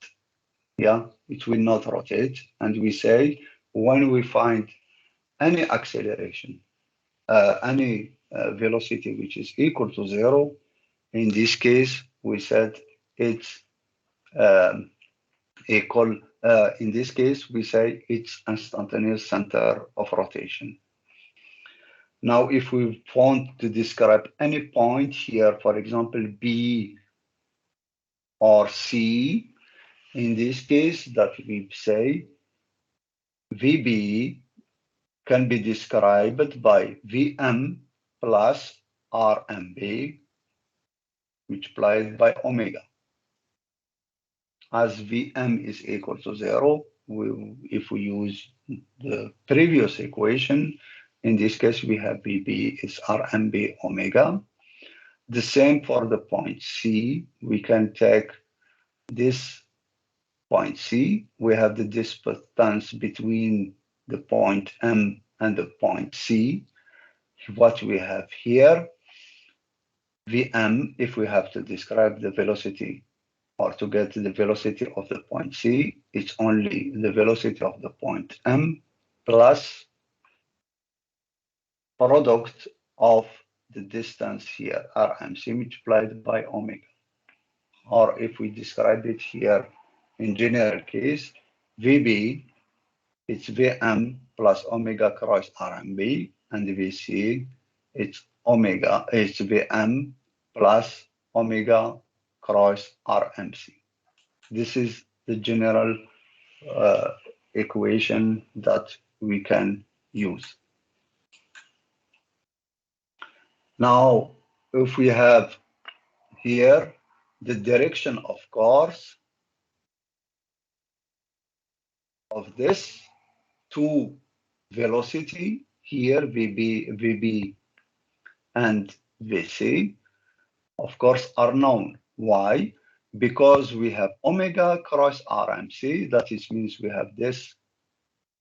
It will not rotate. And we say when we find any acceleration, any velocity which is equal to 0, in this case, we said it's um, equal, in this case, we say it's instantaneous center of rotation. Now, if we want to describe any point here, for example, B or C, in this case, that we say VB can be described by Vm plus Rmb multiplied by omega. As Vm is equal to 0, if we use the previous equation, in this case, we have Vb is Rmb omega. The same for the point C. We can take this point C. We have the distance between the point M and the point C. What we have here, Vm, if we have to describe the velocity or to get the velocity of the point C, it's only the velocity of the point M plus product of the distance here, Rmc, multiplied by omega. Or if we describe it here in general case, Vb, it's Vm plus omega cross Rmb, and Vc, it's Vm plus omega cross Rmc. This is the general equation that we can use. Now, if we have here the direction of course of this two velocity here, Vb and Vc, of course, are known. Why? Because we have omega cross Rmc, that is means we have this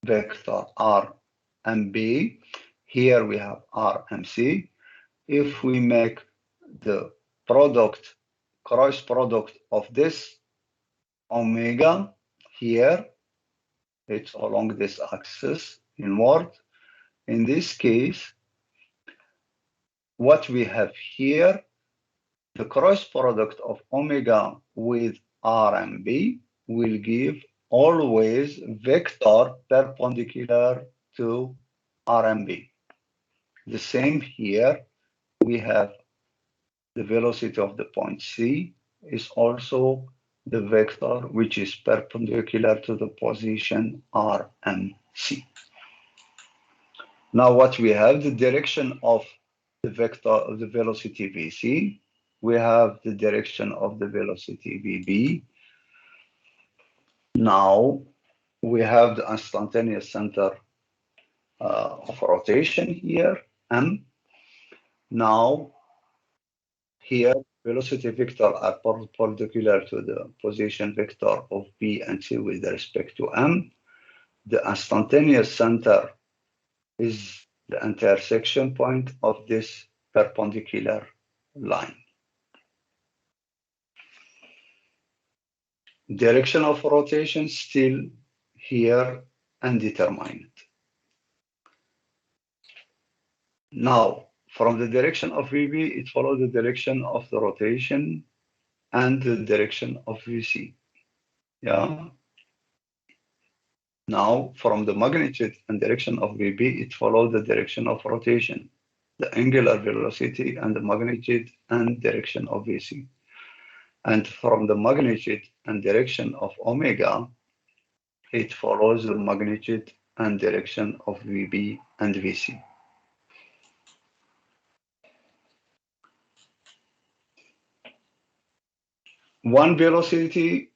vector Rmb. Here we have Rmc. If we make the product, cross product of this omega here, it's along this axis inward. In this case, what we have here, the cross product of omega with Rmb will give always vector perpendicular to Rmb. The same here, we have the velocity of the point C is also the vector which is perpendicular to the position Rmc. Now what we have, the direction of the vector of the velocity Vc, we have the direction of the velocity Vb. Now we have the instantaneous center of rotation here, M. Now here velocity vector are perpendicular to the position vector of B and C with respect to M. The instantaneous center is the intersection point of this perpendicular line. Direction of rotation still here undetermined. Now, from the direction of Vb, it follows the direction of the rotation and the direction of Vc. Yeah. Now, from the magnitude and direction of Vb, it follows the direction of rotation, the angular velocity and the magnitude and direction of Vc. And from the magnitude and direction of omega, it follows the magnitude and direction of Vb and Vc. One velocity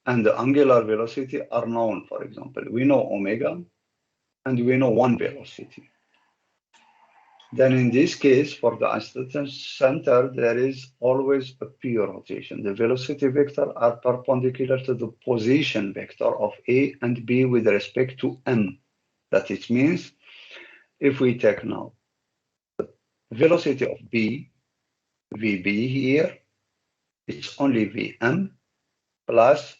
and the angular velocity are known. For example, we know omega and we know one velocity. Then in this case, for the instantaneous center, there is always a pure rotation. The velocity vector are perpendicular to the position vector of A and B with respect to M. That it means if we take now the velocity of B, Vb here, it's only Vm plus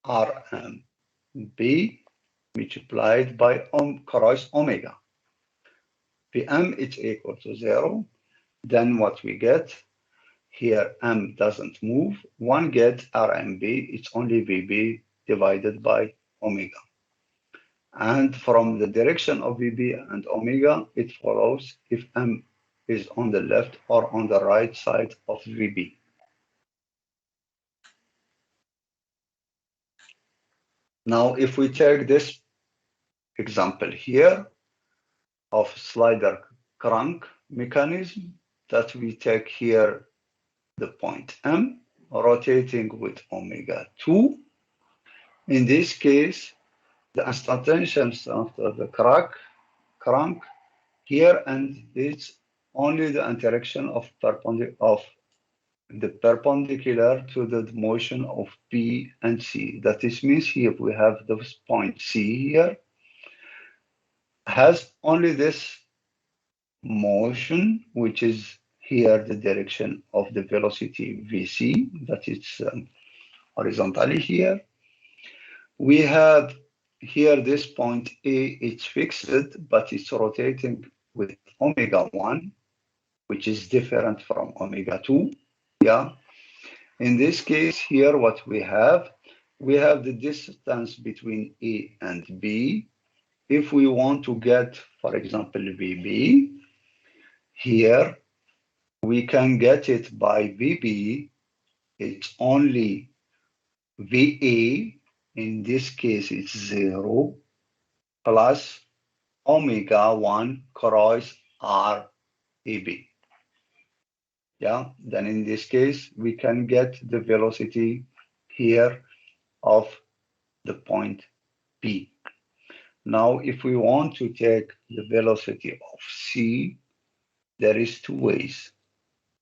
Rmb multiplied by cross omega. Vm is equal to 0. Then what we get here, m doesn't move. One gets Rmb, it's only Vb divided by omega. And from the direction of Vb and omega, it follows if m is on the left or on the right side of Vb. Now, if we take this example here of slider crank mechanism, that we take here the point M rotating with omega 2. In this case, the instantaneous center of the crank here, and it's only the interaction of the perpendicular to the motion of B and C. That is means here we have this point C here has only this motion, which is here the direction of the velocity Vc, that is horizontally here. We have here this point A, it's fixed, but it's rotating with omega 1, which is different from omega 2. Yeah. In this case here, what we have the distance between A and B. If we want to get, for example, Vb, here we can get it by Vb. It's only Va, in this case it's 0, plus omega 1 cross Rab. Yeah, then in this case, we can get the velocity here of the point P. Now, if we want to take the velocity of C, there is two ways.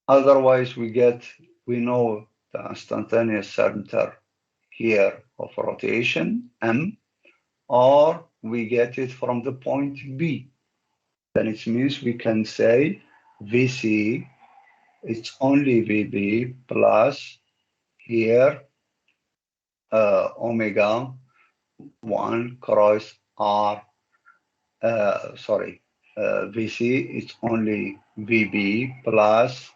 Otherwise, we know the instantaneous center here of rotation, M, or we get it from the point B. Then it means we can say Vc, it's only Vb plus here omega 1 cross R, Vc is only Vb plus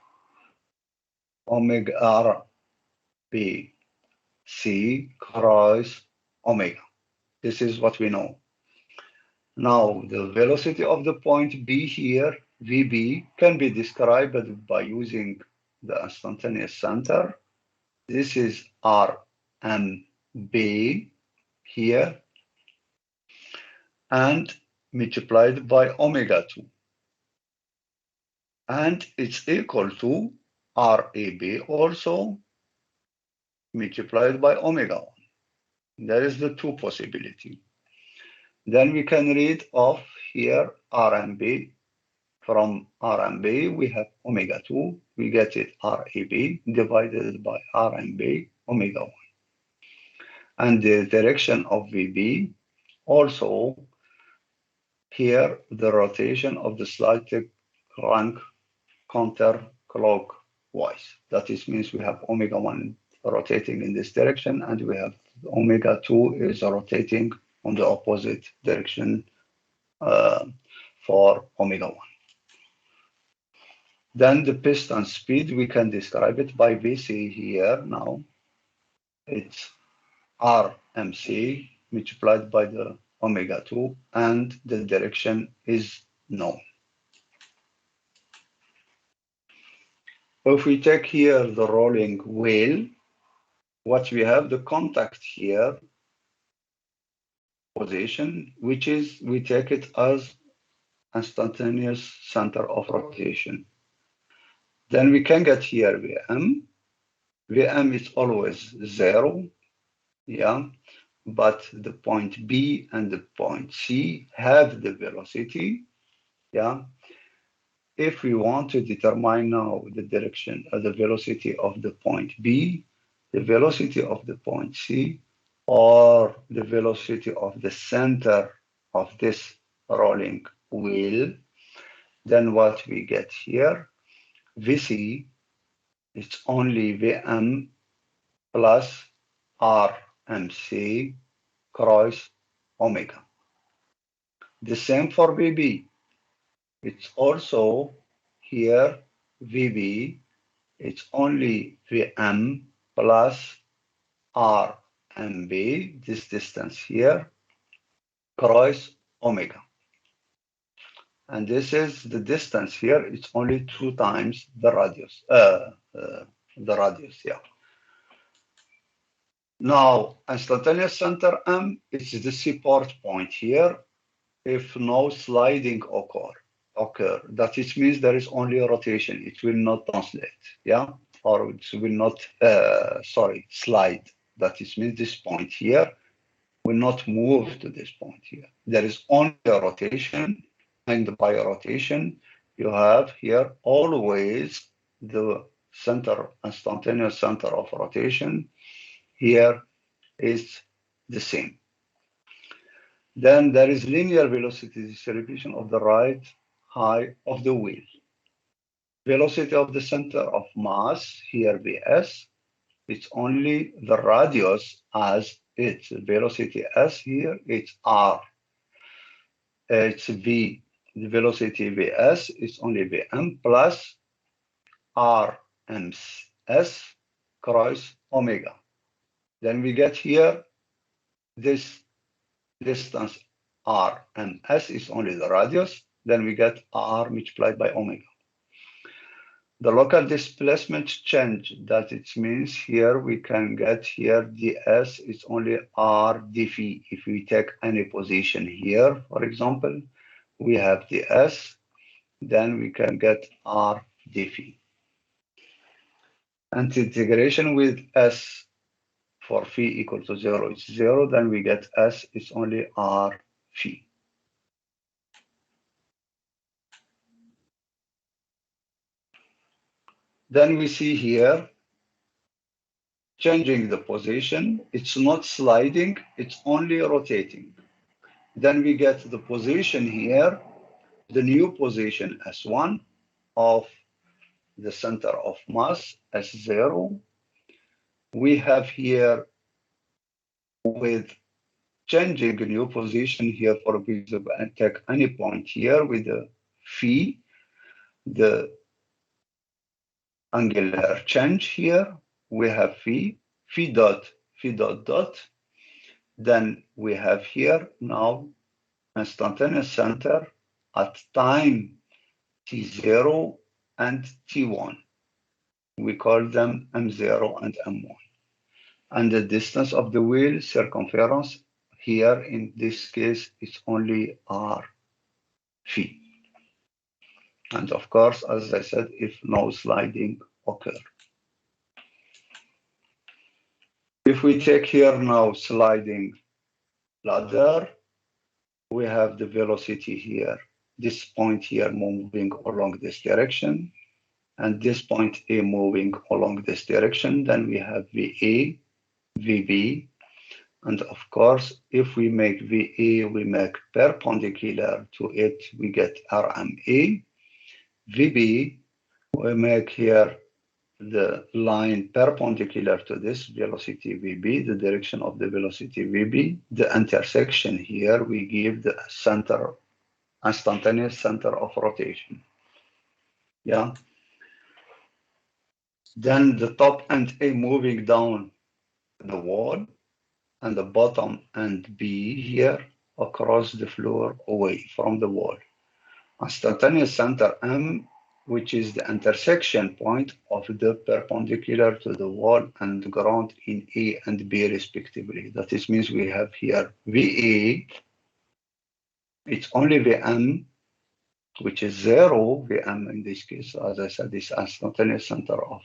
omega R B C cross omega. This is what we know. Now, the velocity of the point B here, Vb, can be described by using the instantaneous center. This is Rmb here, and multiplied by omega 2. And it's equal to Rab also multiplied by omega 1. That is the two possibility. Then we can read off here Rmb. From Rmb, we have omega 2. We get it Rab divided by Rmb omega 1. And the direction of Vb, also here the rotation of the slider crank counterclockwise. That is means we have omega 1 rotating in this direction, and we have omega 2 is rotating on the opposite direction for omega 1. Then the piston speed, we can describe it by Vc here now. It's Rmc multiplied by the omega 2, and the direction is known. If we take here the rolling wheel, what we have, the contact here position, which is we take it as instantaneous center of rotation. Then we can get here Vm. Vm is always 0, yeah, but the point B and the point C have the velocity, yeah. If we want to determine now the direction of the velocity of the point B, the velocity of the point C, or the velocity of the center of this rolling wheel, then what we get here, Vc, it's only Vm plus Rmc cross omega. The same for VB. It's also here VB. It's only Vm plus RMB, this distance here, cross omega. And this is the distance here. It's only 2 times the radius. Yeah. Now, instantaneous center M is the support point here. If no sliding occur, that it means there is only a rotation. It will not translate, yeah, or it will not, slide. That it means this point here will not move to this point here. There is only a rotation, and by rotation, you have here always the center, instantaneous center of rotation here is the same. Then there is linear velocity distribution of the right high of the wheel. Velocity of the center of mass, here Vs, it's only the radius as its velocity S here, it's R. It's V, the velocity Vs is only Vm plus Rms cross omega. Then we get here this distance Rms is only the radius, then we get R multiplied by omega. The local displacement change, that it means here we can get here ds is only R dphi. If we take any position here, for example, we have ds, then we can get R dphi. And integration with s for phi equal to 0 is 0, then we get s is only R phi. Then we see here, changing the position, it's not sliding, it's only rotating. Then we get the position here, the new position S1 of the center of mass, S0. We have here, with changing the new position here for visible and take any point here with the phi, the angular change here, we have phi dot. Then we have here now instantaneous center at time t0 and t1. We call them m0 and m1. And the distance of the wheel circumference here in this case is only r phi. And of course, as I said, if no sliding occur. If we take here now sliding ladder, we have the velocity here, this point here moving along this direction, and this point A moving along this direction. Then we have VA, VB, and of course, if we make VA, we make perpendicular to it, we get RMA. VB, we make here the line perpendicular to this velocity VB, the direction of the velocity VB. The intersection here, we give the center, instantaneous center of rotation. Yeah. Then the top end A moving down the wall, and the bottom end B here across the floor away from the wall. Instantaneous center M, which is the intersection point of the perpendicular to the wall and ground in A and B respectively. That is, means we have here VA, it's only Vm, which is 0 Vm in this case, as I said, this instantaneous center of